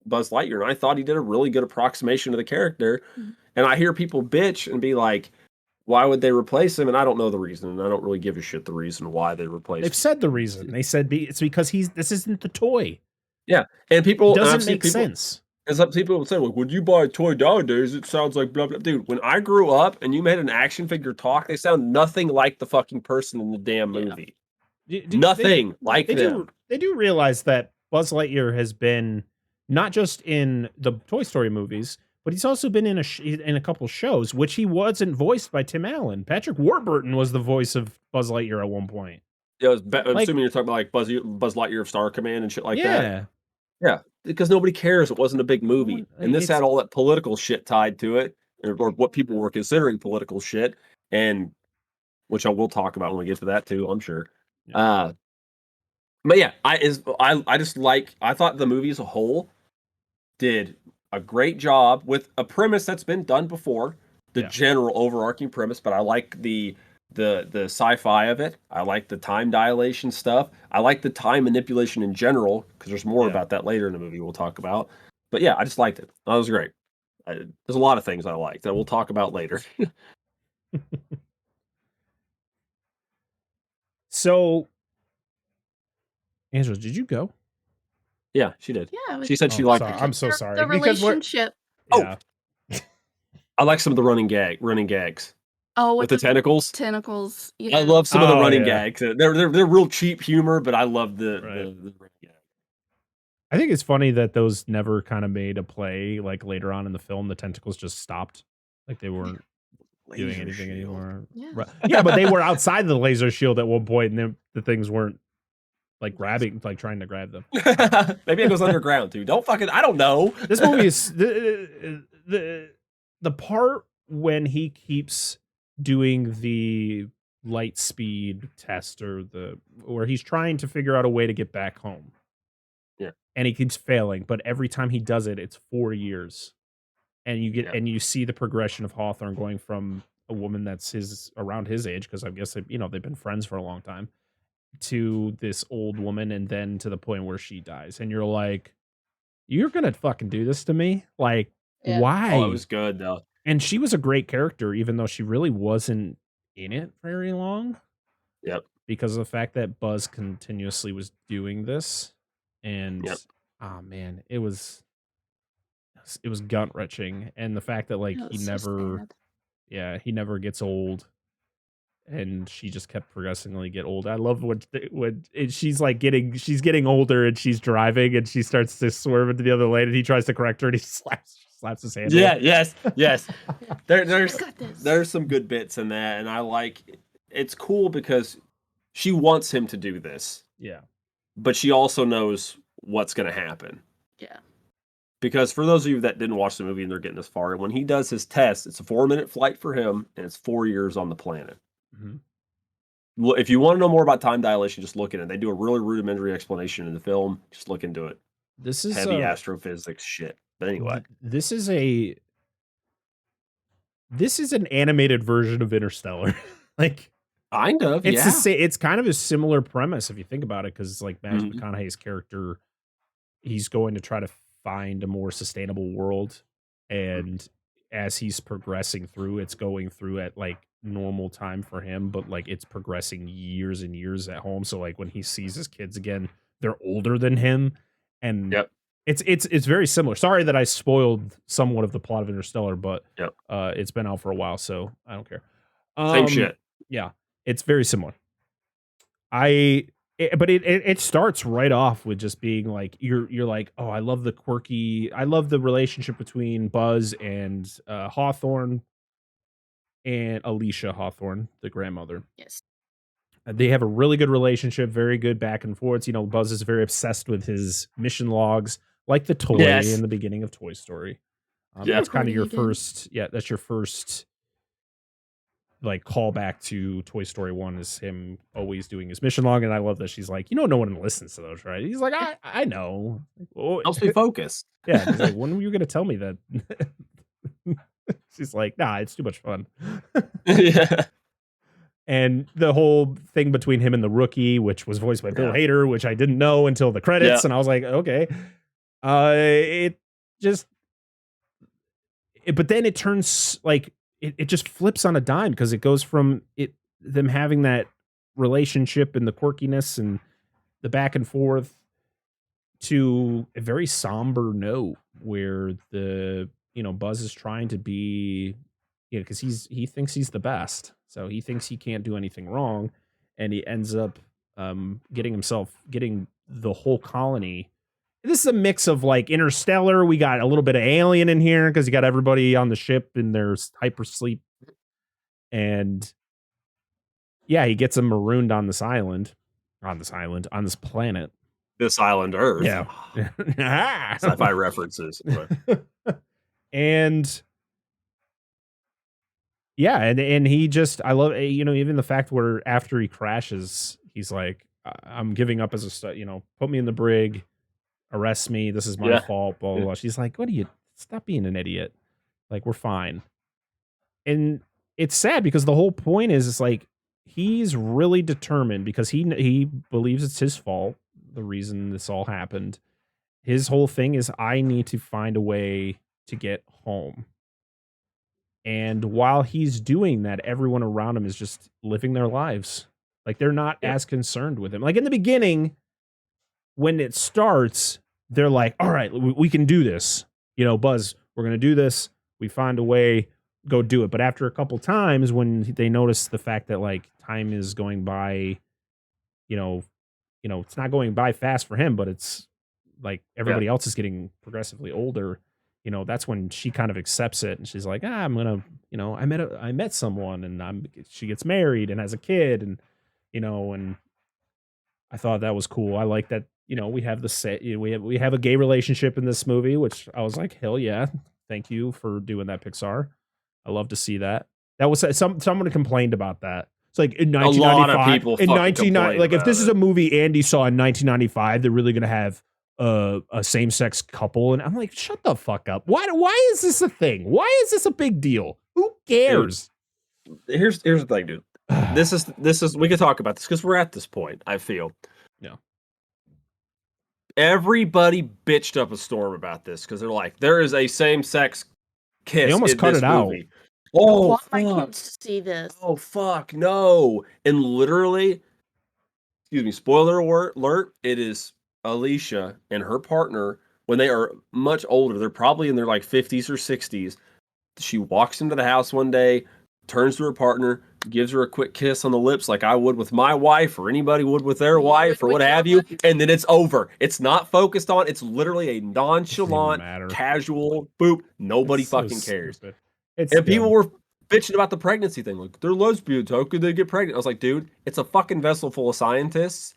[SPEAKER 2] Buzz Lightyear, and I thought he did a really good approximation of the character.
[SPEAKER 3] Mhm.
[SPEAKER 2] And I hear people bitch and be like, "Why would they replace him?" And I don't know the reason, and I don't really give a shit the reason why they replaced
[SPEAKER 1] They've
[SPEAKER 2] him.
[SPEAKER 1] said the reason. They said it's because this isn't the toy.
[SPEAKER 2] Yeah, and
[SPEAKER 1] It
[SPEAKER 2] people, and I've
[SPEAKER 1] doesn't
[SPEAKER 2] seen
[SPEAKER 1] make
[SPEAKER 2] people,
[SPEAKER 1] sense.
[SPEAKER 2] and some people will say, "Well, would you buy a toy nowadays? It sounds like blah blah." Dude, when I grew up and you made an action figure talk, they sound nothing like the fucking person in the damn
[SPEAKER 3] Yeah.
[SPEAKER 2] movie.
[SPEAKER 1] They
[SPEAKER 2] Nothing like them.
[SPEAKER 1] do realize that Buzz Lightyear has been not just in the Toy Story movies, but he's also been in in a couple shows, which he wasn't voiced by Tim Allen. Patrick Warburton was the voice of Buzz Lightyear at one point.
[SPEAKER 2] Yeah, I'm
[SPEAKER 1] Like,
[SPEAKER 2] assuming you're talking about like Buzz Lightyear of Star Command and shit like that.
[SPEAKER 1] yeah,
[SPEAKER 2] Yeah, because nobody cares. It wasn't a big movie, and this had all that political shit tied to it, or what people were considering political shit, and which I will talk about when we get to that too. I'm sure.
[SPEAKER 1] Yeah.
[SPEAKER 2] But yeah, I just like, I thought the movie as a whole did a great job with a premise that's been done before, the
[SPEAKER 1] Yeah.
[SPEAKER 2] general overarching premise. But I like the sci-fi of it. I like the time dilation stuff. I like the time manipulation in general, because there's more
[SPEAKER 1] Yeah.
[SPEAKER 2] about that later in the movie we'll talk about. But yeah, I just liked it. That was great. There's a lot of things I liked that we'll talk about later.
[SPEAKER 1] So, Angela, did you go?
[SPEAKER 2] Yeah, she did.
[SPEAKER 3] Yeah,
[SPEAKER 2] She said she
[SPEAKER 1] Oh,
[SPEAKER 2] liked
[SPEAKER 1] sorry.
[SPEAKER 2] it.
[SPEAKER 1] I'm so
[SPEAKER 3] The
[SPEAKER 1] sorry.
[SPEAKER 3] the
[SPEAKER 1] Because we're
[SPEAKER 3] relationship.
[SPEAKER 1] yeah.
[SPEAKER 2] I like some of the running gags
[SPEAKER 3] Oh,
[SPEAKER 2] with the tentacles.
[SPEAKER 3] tentacles.
[SPEAKER 2] I
[SPEAKER 3] Yeah.
[SPEAKER 2] love some of the
[SPEAKER 1] Oh,
[SPEAKER 2] running
[SPEAKER 1] yeah.
[SPEAKER 2] gags. They're real cheap humor, but I love the
[SPEAKER 1] Right.
[SPEAKER 2] the running gag.
[SPEAKER 1] I think it's funny that those never kind of made a play. Like later on in the film, the tentacles just stopped. Like they weren't doing
[SPEAKER 2] Laser
[SPEAKER 1] anything
[SPEAKER 2] shield.
[SPEAKER 1] anymore.
[SPEAKER 3] Yeah.
[SPEAKER 1] Right. Yeah, but they were outside the laser shield at one point, and then the things weren't like grabbing, like trying to grab them.
[SPEAKER 2] Maybe it goes underground too. Don't fucking, I don't know.
[SPEAKER 1] This movie is the part when he keeps doing the light speed test, or where he's trying to figure out a way to get back home.
[SPEAKER 2] Yeah.
[SPEAKER 1] And he keeps failing, but every time he does it, it's 4 years. And you get
[SPEAKER 2] Yeah.
[SPEAKER 1] and you see the progression of Hawthorne going from a woman that's around his age, because I guess they've been friends for a long time, to this old woman, and then to the point where she dies. And you're like, you're gonna fucking do this to me? Like,
[SPEAKER 3] Yeah.
[SPEAKER 1] why?
[SPEAKER 2] Oh, it was good though.
[SPEAKER 1] And she was a great character, even though she really wasn't in it very long,
[SPEAKER 2] Yep.
[SPEAKER 1] because of the fact that Buzz continuously was doing this. And
[SPEAKER 2] Yep.
[SPEAKER 1] oh man, it was gut wrenching. And the fact that like
[SPEAKER 3] That
[SPEAKER 1] he
[SPEAKER 3] was so
[SPEAKER 1] never
[SPEAKER 3] sad.
[SPEAKER 1] he never gets old, and she just kept progressively get old. I love when she's like she's getting older, and she's driving, and she starts to swerve into the other lane, and he tries to correct her, and he slaps his hand.
[SPEAKER 2] Yeah, yes. There's
[SPEAKER 3] I got this.
[SPEAKER 2] there's some good bits in that, and I like, it's cool because she wants him to do this,
[SPEAKER 1] Yeah.
[SPEAKER 2] but she also knows what's gonna happen.
[SPEAKER 3] Yeah.
[SPEAKER 2] Because for those of you that didn't watch the movie and they're getting this far, when he does his test, it's a 4-minute flight for him, and it's 4 years on the planet.
[SPEAKER 1] Mhm.
[SPEAKER 2] Well, if you want to know more about time dilation, just look at it. They do a really rudimentary explanation in the film. Just look into it.
[SPEAKER 1] This is
[SPEAKER 2] Heavy astrophysics shit. But anyway,
[SPEAKER 1] this is an animated version of Interstellar. Like,
[SPEAKER 2] kind of,
[SPEAKER 1] it's
[SPEAKER 2] yeah.
[SPEAKER 1] the same. It's kind of a similar premise if you think about it, because it's like Matthew
[SPEAKER 2] Mhm.
[SPEAKER 1] McConaughey's character, he's going to try to find a more sustainable world, and as he's progressing through, it's going through at like normal time for him, but like it's progressing years and years at home. So like when he sees his kids again, they're older than him, and
[SPEAKER 2] Yep.
[SPEAKER 1] it's very similar. Sorry that I spoiled somewhat of the plot of Interstellar, but
[SPEAKER 2] Yep.
[SPEAKER 1] it's been out for a while, so I don't care.
[SPEAKER 2] Same shit.
[SPEAKER 1] Yeah, it's very similar. But it starts right off with just being like, you're like, oh, I love the relationship between Buzz and Hawthorne, and Alicia Hawthorne, the grandmother.
[SPEAKER 3] Yes.
[SPEAKER 1] They have a really good relationship, very good back and forth. You know, Buzz is very obsessed with his mission logs, like the toy
[SPEAKER 2] Yes.
[SPEAKER 1] in the beginning of Toy Story.
[SPEAKER 2] Yeah.
[SPEAKER 1] That's kind of your
[SPEAKER 3] Recording again.
[SPEAKER 1] first, that's your first like callback to Toy Story 1, is him always doing his mission log. And I love that she's like, no one listens to those, right? He's like, I know. Oh,
[SPEAKER 2] Helps me focus.
[SPEAKER 1] yeah. He's like, when were you going to tell me that? She's like, nah, it's too much fun.
[SPEAKER 2] Yeah.
[SPEAKER 1] And the whole thing between him and the rookie, which was voiced by Bill Hader, which I didn't know until the credits, and I was like, okay. It just, but then it turns like it just flips on a dime because it goes from them having that relationship and the quirkiness and the back and forth to a very somber note where Buzz is trying to be, because he thinks he's the best, so he thinks he can't do anything wrong, and he ends up getting the whole colony. This is a mix of like Interstellar. We got a little bit of Alien in here because you got everybody on the ship and there's hypersleep, and yeah, he gets them marooned on this planet.
[SPEAKER 2] This island Earth.
[SPEAKER 1] Yeah.
[SPEAKER 2] Sci-fi references.
[SPEAKER 1] And yeah, and he just, I love, even the fact where after he crashes, he's like, I'm giving up as a, put me in the brig, arrest me. This is my fault, blah, blah, blah. She's like, stop being an idiot. Like, we're fine. And it's sad because the whole point is, it's like, he's really determined because he believes it's his fault, the reason this all happened. His whole thing is, I need to find a way to get home. And while he's doing that, everyone around him is just living their lives. Like, they're not as concerned with him. Like, in the beginning, when it starts, they're like, all right, we can do this. Buzz, we're going to do this. We find a way, go do it. But after a couple times, when they notice the fact that, like, time is going by, it's not going by fast for him, but it's like everybody else is getting progressively older. That's when she kind of accepts it, and she's like, I'm gonna, I met someone, and she gets married and has a kid, and and I thought that was cool. I like that, we have we have a gay relationship in this movie, which I was like, hell yeah, thank you for doing that, Pixar. I love to see that. That was someone complained about that. It's like in 1995, like if this is a movie Andy saw in 1995, they're really gonna have a same-sex couple, and I'm like, shut the fuck up. Why is this a thing? Why is this a big deal? Who cares?
[SPEAKER 2] Dude, here's the thing, dude. This is we could talk about this because we're at this point, I feel.
[SPEAKER 1] Yeah.
[SPEAKER 2] Everybody bitched up a storm about this because they're like, there is a same-sex kiss.
[SPEAKER 1] They almost cut it out.
[SPEAKER 2] Oh,
[SPEAKER 3] I want my kids to see this.
[SPEAKER 2] Oh, fuck, no. And literally, excuse me, spoiler alert, it is Alicia and her partner, when they are much older, they're probably in their like 50s or 60s. She walks into the house one day, turns to her partner, gives her a quick kiss on the lips like I would with my wife or anybody would with their wife or what have you, and then it's over. It's not focused on, it's literally a nonchalant, casual boop. Nobody fucking cares. And people were bitching about the pregnancy thing. Like, they're lesbians. How could they get pregnant? I was like, dude, it's a fucking vessel full of scientists.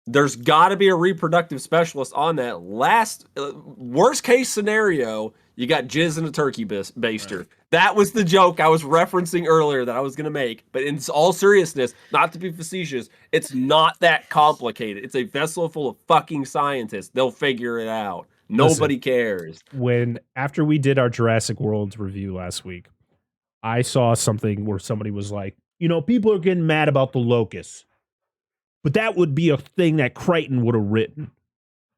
[SPEAKER 2] There's got to be a reproductive specialist on that. Worst case scenario, you got jizz in a turkey baster. Right. That was the joke I was referencing earlier that I was going to make. But in all seriousness, not to be facetious, it's not that complicated. It's a vessel full of fucking scientists. They'll figure it out. Nobody cares.
[SPEAKER 1] After we did our Jurassic World review last week, I saw something where somebody was like, people are getting mad about the locusts, but that would be a thing that Crichton would have written.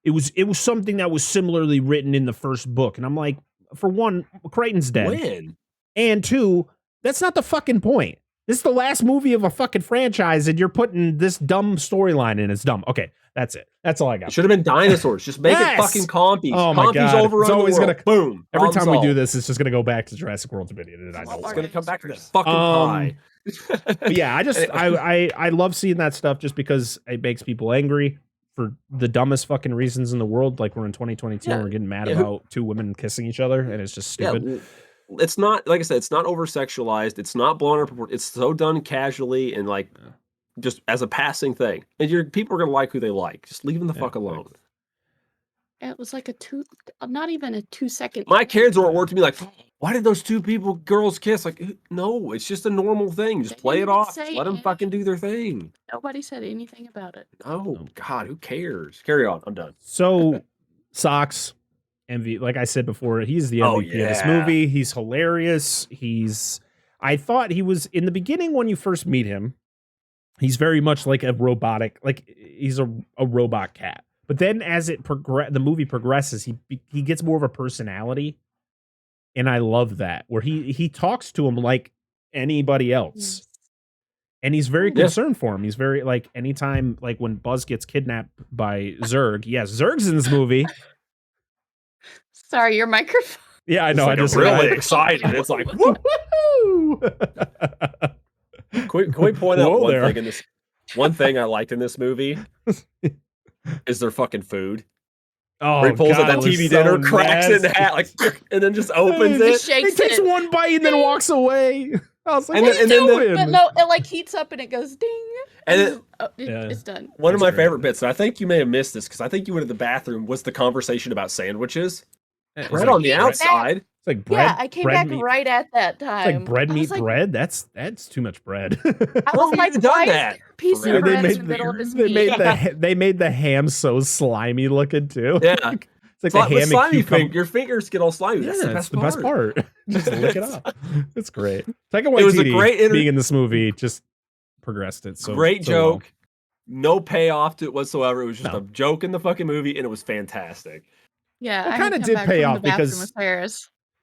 [SPEAKER 1] It was something that was similarly written in the first book. And I'm like, for one, Crichton's dead.
[SPEAKER 2] When?
[SPEAKER 1] And two, that's not the fucking point. This is the last movie of a fucking franchise, and you're putting this dumb storyline in. It's dumb. Okay, that's it. That's all I got.
[SPEAKER 2] It should have been dinosaurs. Just make it fucking compies.
[SPEAKER 1] Oh my God.
[SPEAKER 2] Over
[SPEAKER 1] it's always going to
[SPEAKER 2] boom.
[SPEAKER 1] Every time we do this, it's just going to go back to Jurassic World Dominion. And I know
[SPEAKER 2] it's going to come back to that fucking pie.
[SPEAKER 1] But yeah, I love seeing that stuff just because it makes people angry for the dumbest fucking reasons in the world. Like, we're in 2022 and we're getting mad about two women kissing each other, and it's just stupid.
[SPEAKER 2] Yeah, it's not, like I said, it's not over sexualized. It's not blown up. It's so done casually and like just as a passing thing. And people are gonna like who they like. Just leave them the fuck alone.
[SPEAKER 3] It was like not even a 2-second.
[SPEAKER 2] My kids were at work to be like, why did those two girls kiss? Like, no, it's just a normal thing. Just play it off. Just let them fucking do their thing.
[SPEAKER 3] Nobody said anything about it.
[SPEAKER 2] No, God, who cares? Carry on. I'm done.
[SPEAKER 1] So, Socks, like I said before, he's the MVP of this movie. He's hilarious. I thought he was in the beginning when you first meet him. He's very much like a robotic, like he's a robot cat. But then as the movie progresses, he gets more of a personality, and I love that where he talks to him like anybody else. And he's very concerned for him. He's very like anytime like when Buzz gets kidnapped by Zurg. Yes, Zurg's in this movie.
[SPEAKER 3] Sorry, your microphone.
[SPEAKER 1] Yeah, I know.
[SPEAKER 2] Like
[SPEAKER 1] I just
[SPEAKER 2] really excited. It's like
[SPEAKER 1] woo!
[SPEAKER 2] Can we point out one thing in this? One thing I liked in this movie is their fucking food.
[SPEAKER 1] Oh,
[SPEAKER 2] where he pulls
[SPEAKER 1] God,
[SPEAKER 2] out that TV dinner, cracks it in half, like, and then just opens it.
[SPEAKER 3] He
[SPEAKER 1] takes one bite and then walks away. I was like,
[SPEAKER 3] but no, it like heats up and it goes ding.
[SPEAKER 2] And
[SPEAKER 3] it's done.
[SPEAKER 2] One of my favorite bits, and I think you may have missed this because I think you went to the bathroom, was the conversation about sandwiches. Right on the outside.
[SPEAKER 1] It's like bread.
[SPEAKER 3] Yeah, I came back right at that time.
[SPEAKER 1] It's like bread, meat, bread. That's too much bread.
[SPEAKER 3] I was like, why is there a piece of bread in the middle of his meat?
[SPEAKER 1] They made the ham so slimy looking too.
[SPEAKER 2] Yeah.
[SPEAKER 1] It's like the ham
[SPEAKER 2] slimy your fingers get all slimy.
[SPEAKER 1] Yeah, that's the best part. Just lick it up. It's great. Taika
[SPEAKER 2] Waititi, it was a great
[SPEAKER 1] being in this movie just progressed it. So
[SPEAKER 2] great
[SPEAKER 1] so
[SPEAKER 2] joke.
[SPEAKER 1] well.
[SPEAKER 2] No payoff to it whatsoever. It was just a joke in the fucking movie, and it was fantastic.
[SPEAKER 3] Yeah,
[SPEAKER 1] it kind of did pay off because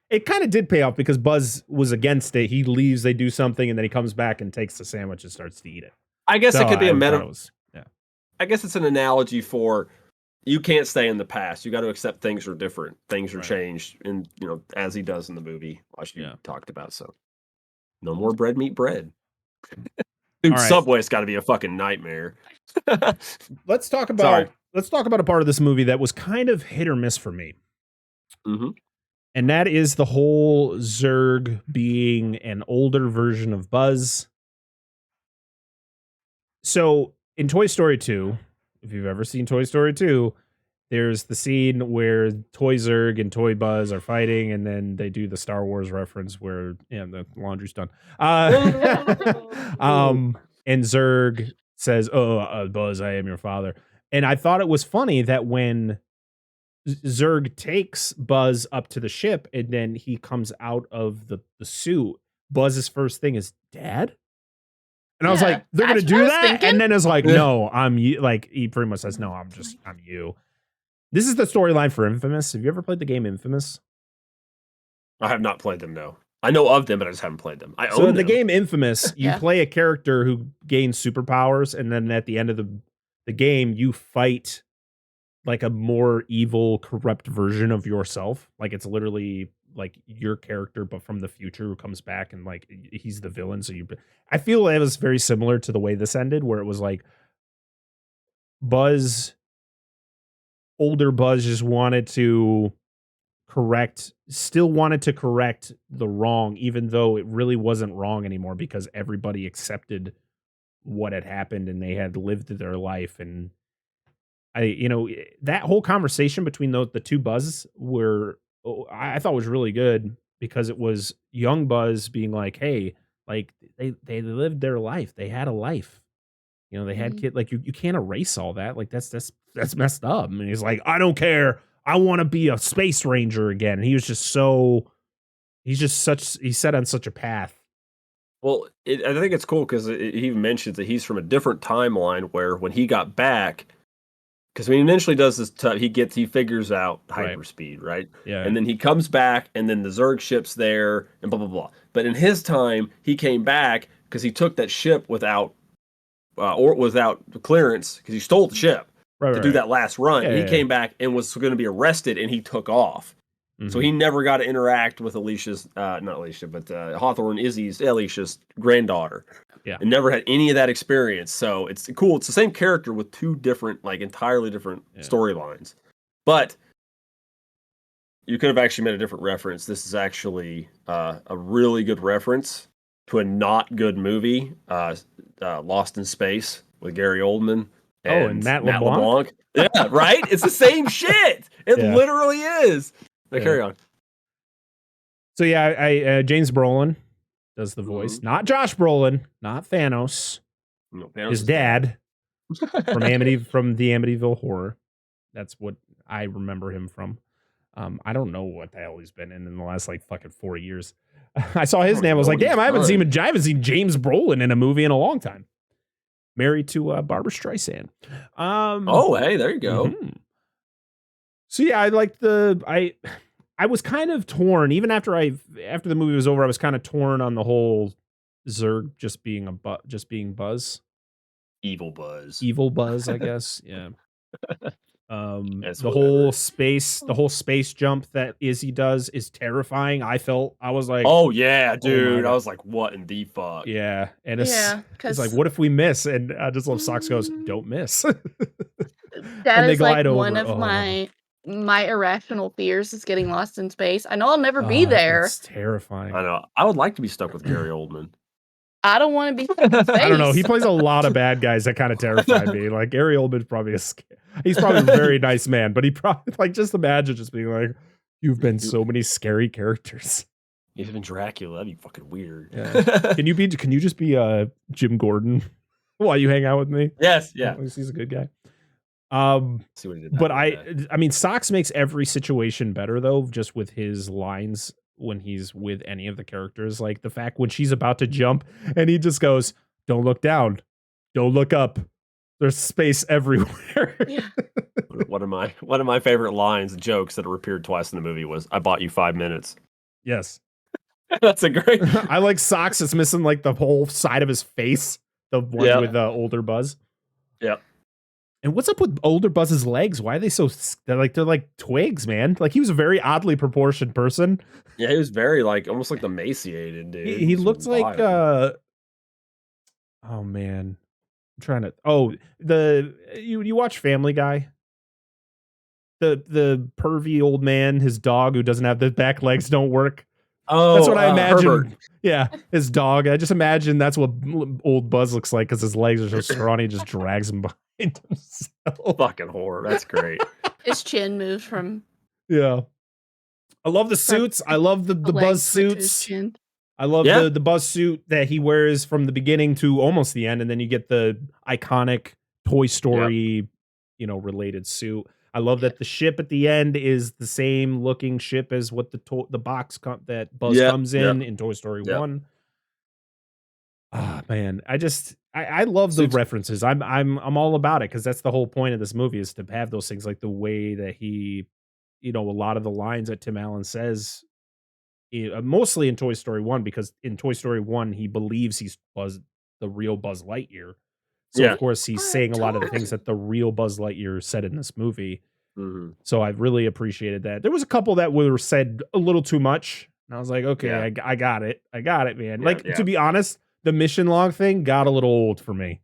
[SPEAKER 1] it kind of did pay off because Buzz was against it. He leaves, they do something, and then he comes back and takes the sandwich and starts to eat it.
[SPEAKER 2] I guess it could be a meta.
[SPEAKER 1] Yeah,
[SPEAKER 2] I guess it's an analogy for you can't stay in the past. You got to accept things are different. Things are changed, and as he does in the movie, as you talked about. So, no more bread, meat, bread. Dude, Subway's got to be a fucking nightmare.
[SPEAKER 1] Let's talk about a part of this movie that was kind of hit or miss for me.
[SPEAKER 2] Mm-hmm.
[SPEAKER 1] And that is the whole Zurg being an older version of Buzz. So in Toy Story 2, if you've ever seen Toy Story 2, there's the scene where Toy Zurg and Toy Buzz are fighting, and then they do the Star Wars reference where the laundry's done. And Zurg says, Buzz, I am your father. And I thought it was funny that when Zurg takes Buzz up to the ship and then he comes out of the suit, Buzz's first thing is, Dad? And I was like, they're going to do that? Thinking. And then it's like, no, I'm you. Like, he pretty much says, no, I'm you. This is the storyline for Infamous. Have you ever played the game Infamous?
[SPEAKER 2] I have not played them, no. I know of them, but I just haven't played them. So in
[SPEAKER 1] the game Infamous, you play a character who gains superpowers, and then at the end of the game, you fight like a more evil, corrupt version of yourself. Like it's literally like your character, but from the future, who comes back and like he's the villain. So I feel it was very similar to the way this ended, where it was like older Buzz just wanted to correct the wrong, even though it really wasn't wrong anymore because everybody accepted what had happened and they had lived their life. And that whole conversation between the two Buzzes I thought was really good because it was young Buzz being like, hey, like they lived their life. They had a life. They had kids. Like you can't erase all that. Like that's messed up. And he's like, I don't care. I want to be a space ranger again. And he was just he's set on such a path.
[SPEAKER 2] Well, I think it's cool because he even mentions that he's from a different timeline where when he got back, because when he initially does this, he figures out hyperspeed, right?
[SPEAKER 1] Yeah.
[SPEAKER 2] And then he comes back, and then the Zurg ship's there, and blah blah blah. But in his time, he came back because he took that ship without clearance because he stole the ship to do that last run.
[SPEAKER 1] Yeah,
[SPEAKER 2] and he came back and was going to be arrested, and he took off. Mm-hmm. So he never got to interact with Alicia's granddaughter.
[SPEAKER 1] Yeah.
[SPEAKER 2] And never had any of that experience. So it's cool. It's the same character with two different, like entirely different storylines. But you could have actually made a different reference. This is actually a really good reference to a not good movie, Lost in Space with Gary Oldman.
[SPEAKER 1] And Matt LeBlanc?
[SPEAKER 2] Yeah, right? It's the same shit. It literally is. Now carry on.
[SPEAKER 1] So I James Brolin does the voice. Not Josh Brolin, not Thanos.
[SPEAKER 2] No, Thanos
[SPEAKER 1] his dad from the Amityville Horror. That's what I remember him from. I don't know what the hell he's been in the last like fucking 4 years. I saw his
[SPEAKER 2] don't
[SPEAKER 1] name. I was
[SPEAKER 2] know
[SPEAKER 1] like,
[SPEAKER 2] what he's
[SPEAKER 1] damn, I haven't
[SPEAKER 2] done.
[SPEAKER 1] seen James Brolin in a movie in a long time. Married to Barbara Streisand.
[SPEAKER 2] Oh, hey, there you go.
[SPEAKER 1] Mhm. So yeah, I was kind of torn even after the movie was over. I was kind of torn on the whole Zurg just being Buzz,
[SPEAKER 2] Evil Buzz.
[SPEAKER 1] evil Buzz, I guess. Yeah.
[SPEAKER 2] It's
[SPEAKER 1] The whole
[SPEAKER 2] whatever.
[SPEAKER 1] space jump that Izzy does is terrifying. I was like,
[SPEAKER 2] Oh yeah,
[SPEAKER 1] oh my
[SPEAKER 2] dude. I
[SPEAKER 1] god,
[SPEAKER 2] was like, what in the fuck?
[SPEAKER 1] yeah. And
[SPEAKER 3] Yeah,
[SPEAKER 1] it's like,
[SPEAKER 3] because
[SPEAKER 1] what if we miss? And I just love Socks goes, don't miss.
[SPEAKER 3] that
[SPEAKER 1] And they
[SPEAKER 3] is like
[SPEAKER 1] glide
[SPEAKER 3] one
[SPEAKER 1] over.
[SPEAKER 3] of
[SPEAKER 1] Oh,
[SPEAKER 3] my irrational fears is getting lost in space. I know I'll never be
[SPEAKER 1] it's
[SPEAKER 3] there.
[SPEAKER 1] terrifying.
[SPEAKER 2] I know. I would like to be stuck with Gary Oldman.
[SPEAKER 3] I don't want to be stuck in
[SPEAKER 1] I don't know. He
[SPEAKER 3] space.
[SPEAKER 1] plays a lot of bad guys that kind of terrify me. Like Gary Oldman's probably he's probably a very nice man, but he probably like just imagine just being like, you've been so many scary characters.
[SPEAKER 2] Even Dracula, that'd be fucking weird.
[SPEAKER 1] Yeah. Can you just be Jim Gordon while you hang out with me?
[SPEAKER 2] Yes, yeah.
[SPEAKER 1] He's a good guy.
[SPEAKER 2] See what he did.
[SPEAKER 1] But
[SPEAKER 2] after that.
[SPEAKER 1] I mean, Socks makes every situation better though, just with his lines when he's with any of the characters. Like the fact when she's about to jump and he just goes, "Don't look down, don't look up. There's space everywhere."
[SPEAKER 3] Yeah.
[SPEAKER 2] One of my favorite lines, jokes that appeared twice in the movie was, "I bought you 5 minutes."
[SPEAKER 1] Yes.
[SPEAKER 2] That's a great.
[SPEAKER 1] I like Socks. It's missing like the whole side of his face. The one with older Buzz.
[SPEAKER 2] Yep.
[SPEAKER 1] And what's up with older Buzz's legs? Why are they so? They're like twigs, man. Like he was a very oddly proportioned person.
[SPEAKER 2] Yeah, he was very like almost like emaciated, dude.
[SPEAKER 1] He
[SPEAKER 2] It's
[SPEAKER 1] looked like
[SPEAKER 2] wild.
[SPEAKER 1] oh man, I'm trying to. You watch Family Guy? The pervy old man, his dog who doesn't have the back legs don't work.
[SPEAKER 2] Oh,
[SPEAKER 1] That's what I imagine.
[SPEAKER 2] Herbert.
[SPEAKER 1] Yeah, his dog. I just imagine that's what old Buzz looks like because his legs are so scrawny. He just drags him behind himself.
[SPEAKER 2] Fucking horror. That's great.
[SPEAKER 3] His chin moves from
[SPEAKER 1] Yeah. I love the suits. I love the Buzz
[SPEAKER 3] legs to his
[SPEAKER 1] suits.
[SPEAKER 3] chin.
[SPEAKER 1] I love
[SPEAKER 2] Yeah.
[SPEAKER 1] the Buzz suit that he wears from the beginning to almost the end, and then you get the iconic Toy Story, related suit. I love that the ship at the end is the same looking ship as what the box that Buzz comes in Toy Story 1. Ah, man, I love the
[SPEAKER 2] Suits-
[SPEAKER 1] references. I'm all about it because that's the whole point of this movie is to have those things like the way that he, a lot of the lines that Tim Allen says, mostly in Toy Story 1, because in Toy Story 1 he believes he's the real Buzz Lightyear. So of course he's saying a lot of the things that the real Buzz Lightyear said in this movie.
[SPEAKER 2] Mm-hmm.
[SPEAKER 1] So I really appreciated that. There was a couple that were said a little too much. And I was like, okay,
[SPEAKER 2] Yeah.
[SPEAKER 1] I got it. I got it, man.
[SPEAKER 2] Yeah,
[SPEAKER 1] to be honest, the mission log thing got a little old for me.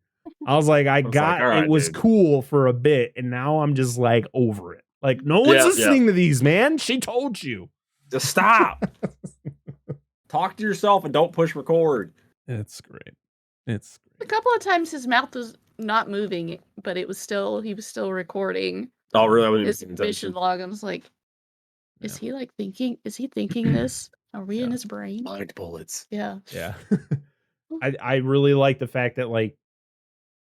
[SPEAKER 1] I was like,
[SPEAKER 2] all right,
[SPEAKER 1] it was
[SPEAKER 2] dude.
[SPEAKER 1] cool for a bit. And now I'm just like over it. Like no one's listening to these, man. She told you.
[SPEAKER 2] Just stop. Talk to yourself and don't push record.
[SPEAKER 1] It's great.
[SPEAKER 3] A couple of times his mouth was not moving, but he was still recording.
[SPEAKER 2] Oh, really?
[SPEAKER 3] His mission log. I was like, is he like thinking? Is he thinking this? Are we in his brain?
[SPEAKER 2] Mind bullets.
[SPEAKER 3] Yeah.
[SPEAKER 1] Yeah. I really like the fact that like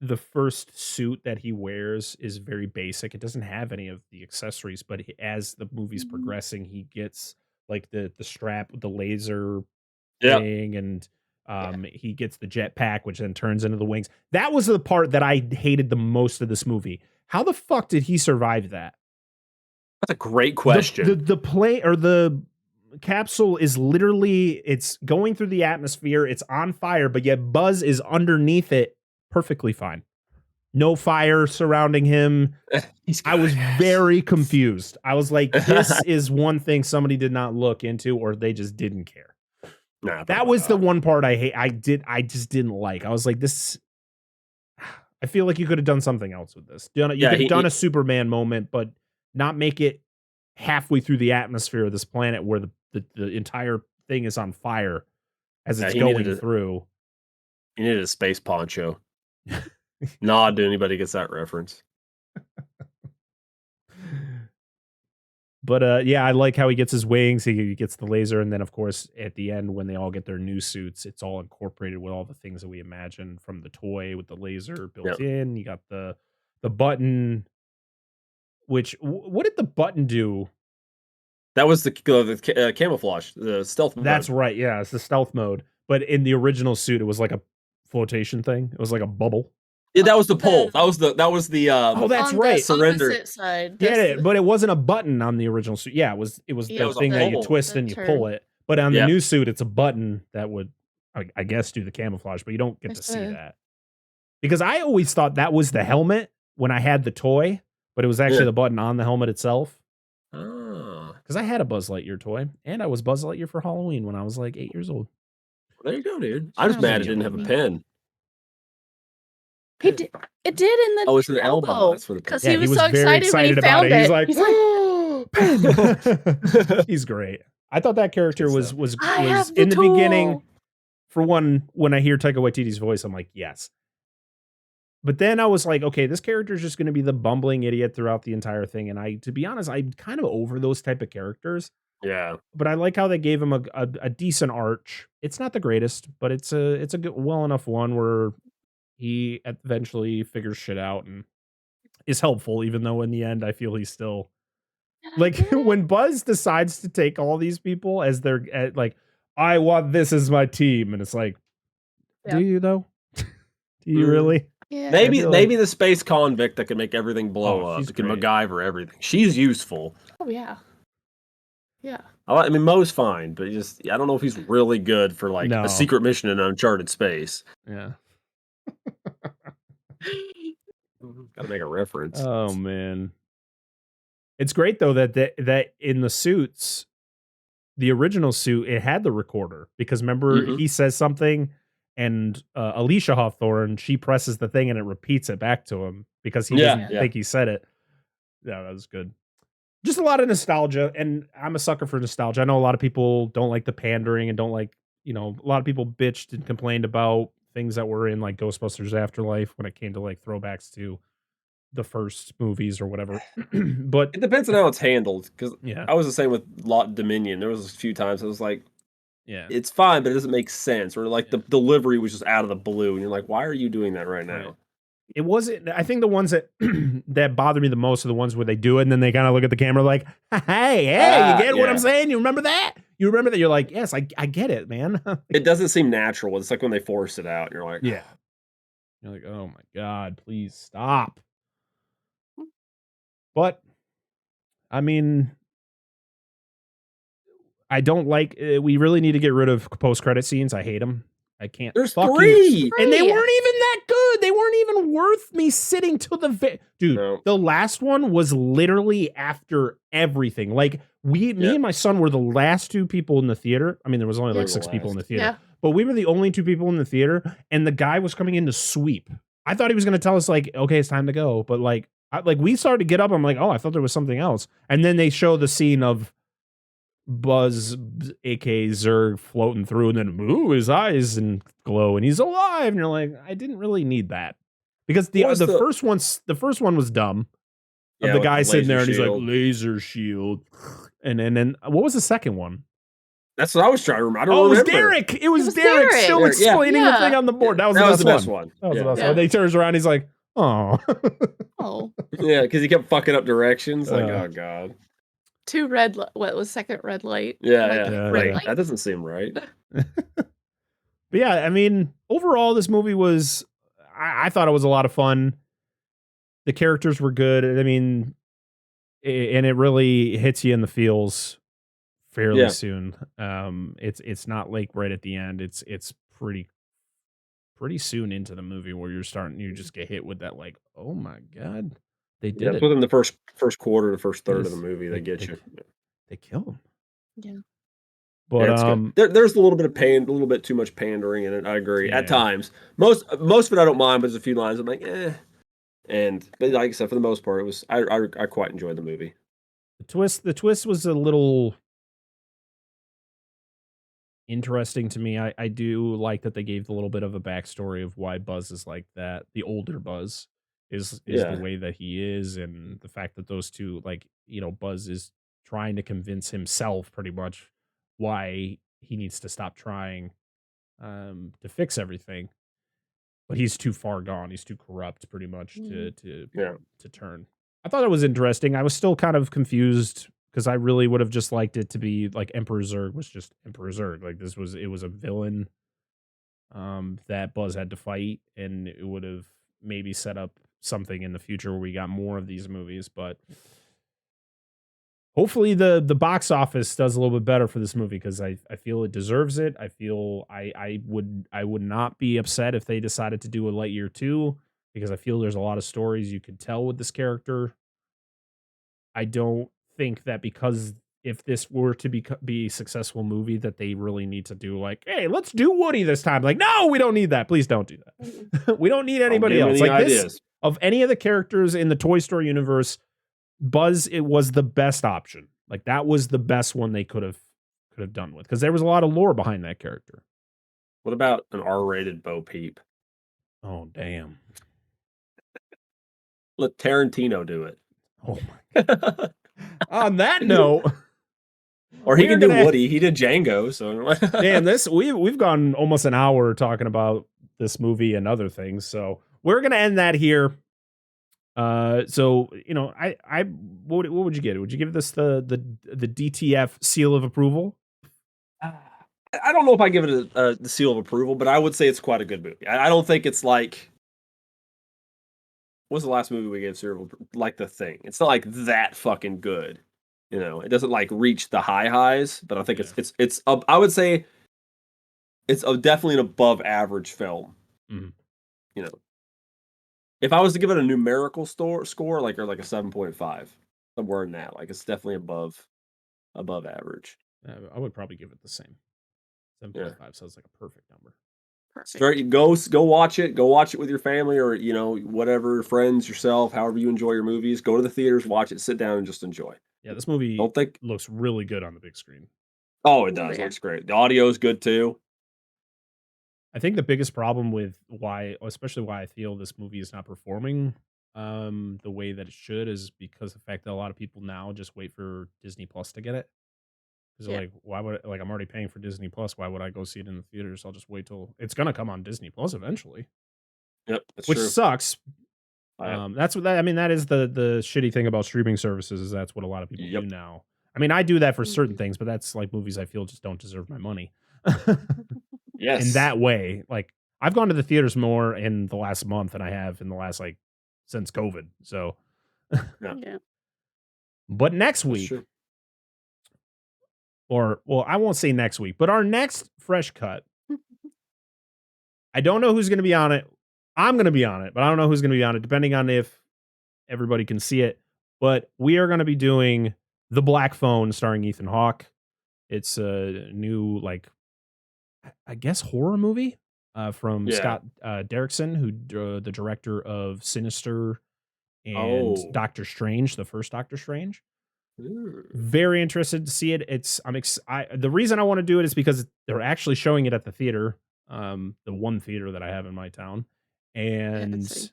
[SPEAKER 1] the first suit that he wears is very basic. It doesn't have any of the accessories, but as the movie's progressing, he gets like the strap with the laser thing, and he gets the jetpack, which then turns into the wings. That was the part that I hated the most of this movie. How the fuck did he survive that?
[SPEAKER 2] That's a great question.
[SPEAKER 1] The plane or the capsule is literally, it's going through the atmosphere, it's on fire, but yet Buzz is underneath it perfectly fine. No fire surrounding him. I was very confused. I was like, this is one thing somebody did not look into, or they just didn't care.
[SPEAKER 2] Nah,
[SPEAKER 1] that was the one part I hate. I just didn't like. I was like, this. I feel like you could have done something else with this. You could have done a Superman moment, but not make it halfway through the atmosphere of this planet where the entire thing is on fire as it's going through.
[SPEAKER 2] You needed a space poncho. Nod to anybody gets that reference.
[SPEAKER 1] But I like how he gets his wings. He gets the laser, and then of course at the end when they all get their new suits, it's all incorporated with all the things that we imagine from the toy with the laser built in. You got the button. Which what did the button do
[SPEAKER 2] That was the camouflage, the stealth mode.
[SPEAKER 1] That's right. Yeah, it's the stealth mode. But in the original suit, it was like a flotation thing. It was like a bubble.
[SPEAKER 2] Yeah, that was the pull. That was the
[SPEAKER 1] Oh, that's
[SPEAKER 3] on
[SPEAKER 1] right.
[SPEAKER 3] the
[SPEAKER 2] Surrender.
[SPEAKER 3] opposite side.
[SPEAKER 1] Yeah,
[SPEAKER 3] That's the-
[SPEAKER 1] but it wasn't a button on the original suit. Yeah, it was
[SPEAKER 3] Yeah,
[SPEAKER 1] the
[SPEAKER 3] it was
[SPEAKER 1] thing
[SPEAKER 2] a
[SPEAKER 1] that you
[SPEAKER 2] pull.
[SPEAKER 1] twist
[SPEAKER 3] The
[SPEAKER 1] and you
[SPEAKER 3] turn.
[SPEAKER 1] pull it. But on the
[SPEAKER 2] Yeah.
[SPEAKER 1] new suit, it's a button that would, I guess, do the camouflage, but you don't get to see
[SPEAKER 3] Yes.
[SPEAKER 1] that. Because I always thought that was the helmet when I had the toy, but it was actually
[SPEAKER 2] Yeah.
[SPEAKER 1] the button on the helmet itself.
[SPEAKER 2] Ah,
[SPEAKER 1] Because I had a Buzz Lightyear toy, and I was Buzz Lightyear for Halloween when I was like 8 years old.
[SPEAKER 2] there you go, dude. I'm just
[SPEAKER 3] Yeah,
[SPEAKER 2] mad it
[SPEAKER 3] maybe.
[SPEAKER 2] didn't have a pen.
[SPEAKER 3] It did in the
[SPEAKER 2] Oh, it's an elbow. That's what it
[SPEAKER 3] because
[SPEAKER 1] Yeah,
[SPEAKER 3] he was so
[SPEAKER 1] very
[SPEAKER 3] excited when he
[SPEAKER 1] about
[SPEAKER 3] found
[SPEAKER 1] it.
[SPEAKER 3] it.
[SPEAKER 1] He's like,
[SPEAKER 3] He's like,
[SPEAKER 1] he's great. I thought that character
[SPEAKER 2] Good
[SPEAKER 1] was
[SPEAKER 2] stuff.
[SPEAKER 1] was
[SPEAKER 3] I
[SPEAKER 1] was
[SPEAKER 3] have the
[SPEAKER 1] in the beginning.
[SPEAKER 3] tool.
[SPEAKER 1] For one, when I hear Taika Waititi's voice, I'm like, yes. But then I was like, okay, this character is just going to be the bumbling idiot throughout the entire thing. And to be honest, I'm kind of over those type of characters.
[SPEAKER 2] Yeah.
[SPEAKER 1] But I like how they gave him a decent arch. It's not the greatest, but it's a good, well enough one where he eventually figures shit out and is helpful. Even though in the end, I feel he's still like when Buzz decides to take all these people as their like, I want this as my team, and it's like,
[SPEAKER 3] Yeah.
[SPEAKER 1] do you though? Do you really?
[SPEAKER 3] Yeah.
[SPEAKER 2] Maybe
[SPEAKER 1] feel
[SPEAKER 2] maybe the space convict that can make everything blow
[SPEAKER 1] Oh,
[SPEAKER 2] up.
[SPEAKER 1] she's
[SPEAKER 2] That can
[SPEAKER 1] great.
[SPEAKER 2] MacGyver everything. She's useful.
[SPEAKER 3] Oh yeah. Yeah.
[SPEAKER 2] I mean, Mo's fine, but I don't know if he's really good for like
[SPEAKER 1] No.
[SPEAKER 2] a secret mission in uncharted space.
[SPEAKER 1] Yeah.
[SPEAKER 2] Gotta make a reference.
[SPEAKER 1] Oh man. It's great though that in the suits, the original suit, it had the recorder because remember
[SPEAKER 2] Mhm.
[SPEAKER 1] he says something and Alicia Hawthorne, she presses the thing and it repeats it back to him because he
[SPEAKER 2] Yeah,
[SPEAKER 1] doesn't
[SPEAKER 2] yeah.
[SPEAKER 1] think he said it. Yeah, that was good. Just a lot of nostalgia, and I'm a sucker for nostalgia. I know a lot of people don't like the pandering and don't like, a lot of people bitched and complained about things that were in like Ghostbusters Afterlife when it came to like throwbacks to the first movies or whatever. But
[SPEAKER 2] It depends on how it's handled. Because
[SPEAKER 1] yeah,
[SPEAKER 2] I was the same with Lot Dominion. There was a few times I was like,
[SPEAKER 1] yeah.
[SPEAKER 2] it's fine, but it doesn't make sense. Or like the delivery was just out of the blue, and you're like, why are you doing that right now?
[SPEAKER 1] Right. It wasn't. I think the ones that that bother me the most are the ones where they do it and then they kind of look at the camera like, "Hey, you get what I'm
[SPEAKER 2] yeah.
[SPEAKER 1] saying? You remember that? You remember that?" You're like, "Yes, I get it, man."
[SPEAKER 2] It doesn't seem natural. It's like when they force it out, and you're like,
[SPEAKER 1] Yeah. You're like, "Oh my god, please stop." But I mean, I don't like. We really need to get rid of post-credit scenes. I hate them. I can't.
[SPEAKER 2] There's
[SPEAKER 1] fucking-
[SPEAKER 2] 3!
[SPEAKER 1] and they
[SPEAKER 3] Three.
[SPEAKER 1] weren't even that good. They weren't even worth me sitting till the dude.
[SPEAKER 2] No.
[SPEAKER 1] The last one was literally after everything. Like me
[SPEAKER 2] Yeah.
[SPEAKER 1] and my son were the last two people in the theater. I mean, there was only like
[SPEAKER 2] Yeah.
[SPEAKER 1] 6 people in the theater,
[SPEAKER 3] Yeah.
[SPEAKER 1] but we were the only 2 people in the theater, and the guy was coming in to sweep. I thought he was going to tell us like, okay, it's time to go, but like, we started to get up. I'm like, oh, I thought there was something else, and then they show the scene of Buzz, aka Zurg, floating through, and then his eyes and glow, and he's alive. And you're like, I didn't really need that because the
[SPEAKER 2] What was the-
[SPEAKER 1] first one was dumb. Of
[SPEAKER 2] Yeah,
[SPEAKER 1] the
[SPEAKER 2] with
[SPEAKER 1] guy
[SPEAKER 2] the
[SPEAKER 1] sitting there,
[SPEAKER 2] laser
[SPEAKER 1] and he's
[SPEAKER 2] shield.
[SPEAKER 1] like laser shield, and then what was the second one?
[SPEAKER 2] That's what I was trying to remember. I don't
[SPEAKER 1] Oh, it was
[SPEAKER 2] remember.
[SPEAKER 1] Derek. It was
[SPEAKER 3] was
[SPEAKER 1] Derek
[SPEAKER 3] Derek.
[SPEAKER 1] still
[SPEAKER 2] Derek, yeah.
[SPEAKER 1] explaining the
[SPEAKER 3] Yeah.
[SPEAKER 1] thing on the board. That was
[SPEAKER 2] That
[SPEAKER 1] the
[SPEAKER 2] was
[SPEAKER 1] best
[SPEAKER 2] the
[SPEAKER 1] one.
[SPEAKER 2] best one.
[SPEAKER 1] That was the
[SPEAKER 2] Yeah.
[SPEAKER 1] best
[SPEAKER 3] Yeah.
[SPEAKER 1] one. Then he turns around. He's like, oh.
[SPEAKER 3] Oh.
[SPEAKER 2] Yeah, because he kept fucking up directions. Like,
[SPEAKER 1] Uh.
[SPEAKER 2] oh god.
[SPEAKER 3] 2 red. What was second red light?
[SPEAKER 2] Yeah,
[SPEAKER 3] Like,
[SPEAKER 2] yeah.
[SPEAKER 1] Yeah,
[SPEAKER 3] red
[SPEAKER 1] yeah.
[SPEAKER 3] light?
[SPEAKER 2] That doesn't seem right.
[SPEAKER 1] But yeah, I mean, overall, this movie was. I thought it was a lot of fun. The characters were good. I mean, and it really hits you in the feels fairly
[SPEAKER 2] Yeah.
[SPEAKER 1] soon. It's not like right at the end. It's pretty soon into the movie where you just get hit with that like, oh my god, they
[SPEAKER 2] Yeah,
[SPEAKER 1] did
[SPEAKER 2] it's
[SPEAKER 1] it.
[SPEAKER 2] within the first quarter, the first third of the
[SPEAKER 1] Yes.
[SPEAKER 2] movie, they get
[SPEAKER 1] They-
[SPEAKER 2] you.
[SPEAKER 1] They kill him.
[SPEAKER 3] Yeah.
[SPEAKER 1] But
[SPEAKER 2] Yeah, it's good. There's a little bit of a little bit too much pandering in it. I agree. At
[SPEAKER 1] Yeah.
[SPEAKER 2] times, most of it I don't mind, but there's a few lines I'm like, eh. But like I said, for the most part, it was I quite enjoyed the movie.
[SPEAKER 1] the twist was a little interesting to me. I do like that they gave a little bit of a backstory of why Buzz is like that. The older Buzz is
[SPEAKER 2] Yeah.
[SPEAKER 1] the way that he is, and the fact that those two, like, Buzz is trying to convince himself pretty much why he needs to stop trying to fix everything. But he's too far gone. He's too corrupt pretty much to
[SPEAKER 2] Yeah.
[SPEAKER 1] to turn. I thought it was interesting. I was still kind of confused because I really would have just liked it to be like Emperor Zurg was just Emperor Zurg. Like it was a villain that Buzz had to fight, and it would have maybe set up something in the future where we got more of these movies. But hopefully the box office does a little bit better for this movie, because I feel it deserves it. I feel I would not be upset if they decided to do a Lightyear 2, because I feel there's a lot of stories you could tell with this character. I don't think that because if this were to be a successful movie that they really need to do like, hey, let's do Woody this time. Like, no, we don't need that. Please don't do that. We don't need
[SPEAKER 2] Don't
[SPEAKER 1] anybody
[SPEAKER 2] give me
[SPEAKER 1] else.
[SPEAKER 2] any
[SPEAKER 1] Like this,
[SPEAKER 2] ideas.
[SPEAKER 1] of any of the characters in the Toy Story universe, Buzz, it was the best option. Like that was the best one they could have done with, because there was a lot of lore behind that character.
[SPEAKER 2] What about an R-rated Bo Peep?
[SPEAKER 1] Oh damn.
[SPEAKER 2] Let Tarantino do it.
[SPEAKER 1] Oh my. On that note,
[SPEAKER 2] Or he
[SPEAKER 1] we're
[SPEAKER 2] can do
[SPEAKER 1] gonna-
[SPEAKER 2] Woody. He did Django. So
[SPEAKER 1] damn, this we've gone almost an hour talking about this movie and other things. So we're gonna end that here. So you know, what would you get? Would you give this the DTF seal of approval?
[SPEAKER 2] I don't know if I give it the seal of approval, but I would say it's quite a good movie. I don't think it's like, what's the last movie we gave seal of approval? Like The Thing. It's not like that fucking good. You know, it doesn't like reach the high highs, but I think it's I would say it's definitely an above average film.
[SPEAKER 1] Mhm.
[SPEAKER 2] You know, if I was to give it a numerical score, like a 7.5, somewhere in that, like it's definitely above average.
[SPEAKER 1] I would probably give it the same. 7.5 sounds like a perfect number.
[SPEAKER 3] Perfect.
[SPEAKER 2] Straight, go watch it. Go watch it with your family, or you know, whatever, friends, yourself, however you enjoy your movies. Go to the theaters, watch it, sit down, and just enjoy.
[SPEAKER 1] Yeah, this movie
[SPEAKER 2] Don't think.
[SPEAKER 1] looks really good on the big screen.
[SPEAKER 2] Oh, it does.
[SPEAKER 3] Yeah.
[SPEAKER 2] Looks great. The audio is good too.
[SPEAKER 1] I think the biggest problem with especially why I feel this movie is not performing the way that it should, is because of the fact that a lot of people now just wait for Disney Plus to get it. Because
[SPEAKER 3] Yeah.
[SPEAKER 1] like, why would I'm already paying for Disney Plus? Why would I go see it in the theaters? I'll just wait till it's gonna come on Disney Plus eventually,
[SPEAKER 2] Yep, that's
[SPEAKER 1] which
[SPEAKER 2] true.
[SPEAKER 1] sucks.
[SPEAKER 2] I-
[SPEAKER 1] That's what that is the shitty thing about streaming services, is that's what a lot of people
[SPEAKER 2] Yep.
[SPEAKER 1] do now. I mean, I do that for certain
[SPEAKER 3] Mhm.
[SPEAKER 1] things, but that's like movies I feel just don't deserve my money.
[SPEAKER 2] Yes.
[SPEAKER 1] In that way, like I've gone to the theaters more in the last month than I have in the last like since COVID. So,
[SPEAKER 3] Yeah.
[SPEAKER 1] but next
[SPEAKER 2] That's
[SPEAKER 1] week,
[SPEAKER 2] true.
[SPEAKER 1] or well, I won't say next week, but our next fresh cut, I don't know who's going to be on it. I'm going to be on it, but I don't know who's going to be on it, depending on if everybody can see it. But we are going to be doing The Black Phone starring Ethan Hawke. It's a new, like, I guess, horror movie from
[SPEAKER 2] Yeah.
[SPEAKER 1] Scott Derrickson, who the director of Sinister and
[SPEAKER 2] Oh.
[SPEAKER 1] Doctor Strange, the first Doctor Strange.
[SPEAKER 2] Ooh.
[SPEAKER 1] Very interested to see it. The reason I want to do it is because they're actually showing it at the theater, the one theater that I have in my town, and
[SPEAKER 3] see.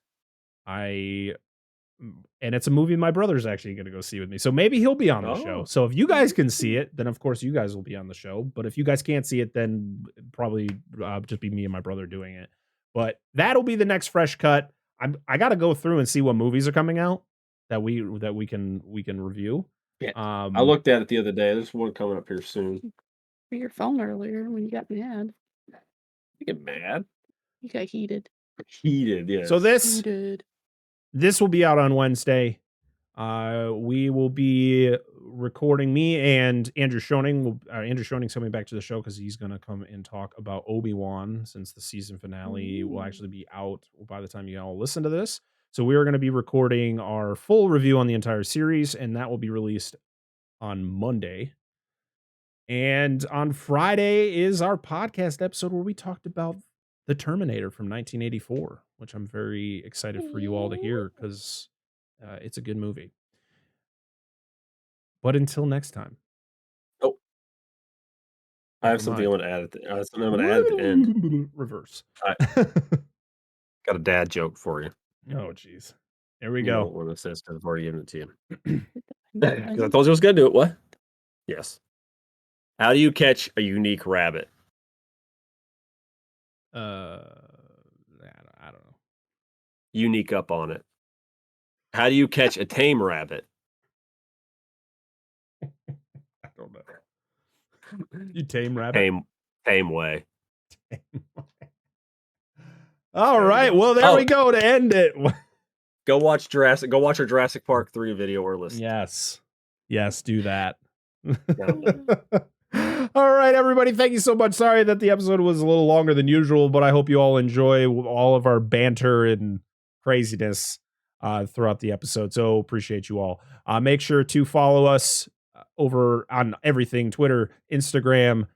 [SPEAKER 1] and it's a movie my brother's actually going to go see with me. So maybe he'll be on the show.
[SPEAKER 2] Oh.
[SPEAKER 1] So if you guys can see it, then of course you guys will be on the show. But if you guys can't see it, then probably just be me and my brother doing it. But that'll be the next fresh cut. I got to go through and see what movies are coming out that we can review.
[SPEAKER 2] Yeah. I looked at it the other day. There's one coming up here soon.
[SPEAKER 3] For your phone earlier when you got mad.
[SPEAKER 2] You get mad?
[SPEAKER 3] You got heated.
[SPEAKER 2] Heated, yes.
[SPEAKER 1] So this
[SPEAKER 3] Heated.
[SPEAKER 1] will be out on Wednesday. We will be recording, me and Andrew Schoening. Andrew Schoening's coming back to the show because he's going to come and talk about Obi-Wan, since the season finale will actually be out by the time you all listen to this. So we are going to be recording our full review on the entire series, and that will be released on Monday. And on Friday is our podcast episode where we talked about The Terminator from 1984, which I'm very excited for you all to hear, because it's a good movie. But until next time.
[SPEAKER 2] Oh. I have
[SPEAKER 1] Never
[SPEAKER 2] something I
[SPEAKER 1] mind.
[SPEAKER 2] want to add at the, something I'm going to add at the end.
[SPEAKER 1] Reverse.
[SPEAKER 2] Got a dad joke for you.
[SPEAKER 1] Oh, jeez. There we
[SPEAKER 2] You
[SPEAKER 1] go.
[SPEAKER 2] know what it says, because I've already given it to you. Because I told you I was going to do it. What? Yes. How do you catch a unique rabbit?
[SPEAKER 1] I don't know.
[SPEAKER 2] Unique up on it. How do you catch a tame rabbit?
[SPEAKER 1] don't know. You tame rabbit.
[SPEAKER 2] Tame way.
[SPEAKER 1] All right. Well, there we go to end it.
[SPEAKER 2] Go watch our Jurassic Park 3 video or listen.
[SPEAKER 1] Yes. Yes, do that. All right, everybody. Thank you so much. Sorry that the episode was a little longer than usual, but I hope you all enjoy all of our banter and craziness throughout the episode. So appreciate you all. Make sure to follow us over on everything: Twitter, Instagram.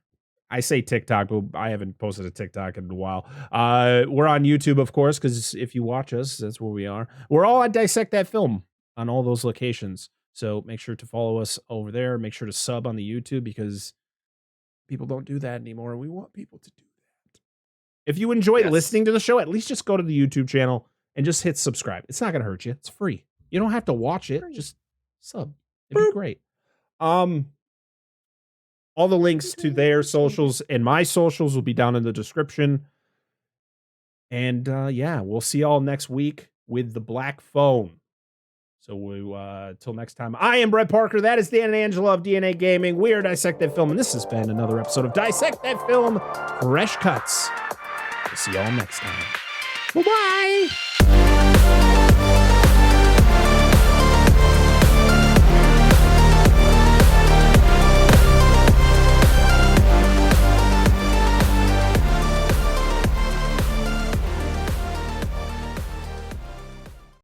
[SPEAKER 1] I say TikTok, but I haven't posted a TikTok in a while. We're on YouTube, of course, because if you watch us, that's where we are. We're all at Dissect That Film on all those locations. So make sure to follow us over there. Make sure to sub on the YouTube because people don't do that anymore. We want people to do that. If you enjoy listening to the show, at least just go to the YouTube channel and just hit subscribe. It's not going to hurt you. It's free. You don't have to watch it. Just sub. It'd be great. All the links to their socials and my socials will be down in the description. And yeah, we'll see y'all next week with the Black Phone. So till next time, I am Brett Parker. That is Dan and Angela of DNA Gaming. We are Dissect That Film, and this has been another episode of Dissect That Film Fresh Cuts. We'll see y'all next time. Bye-bye.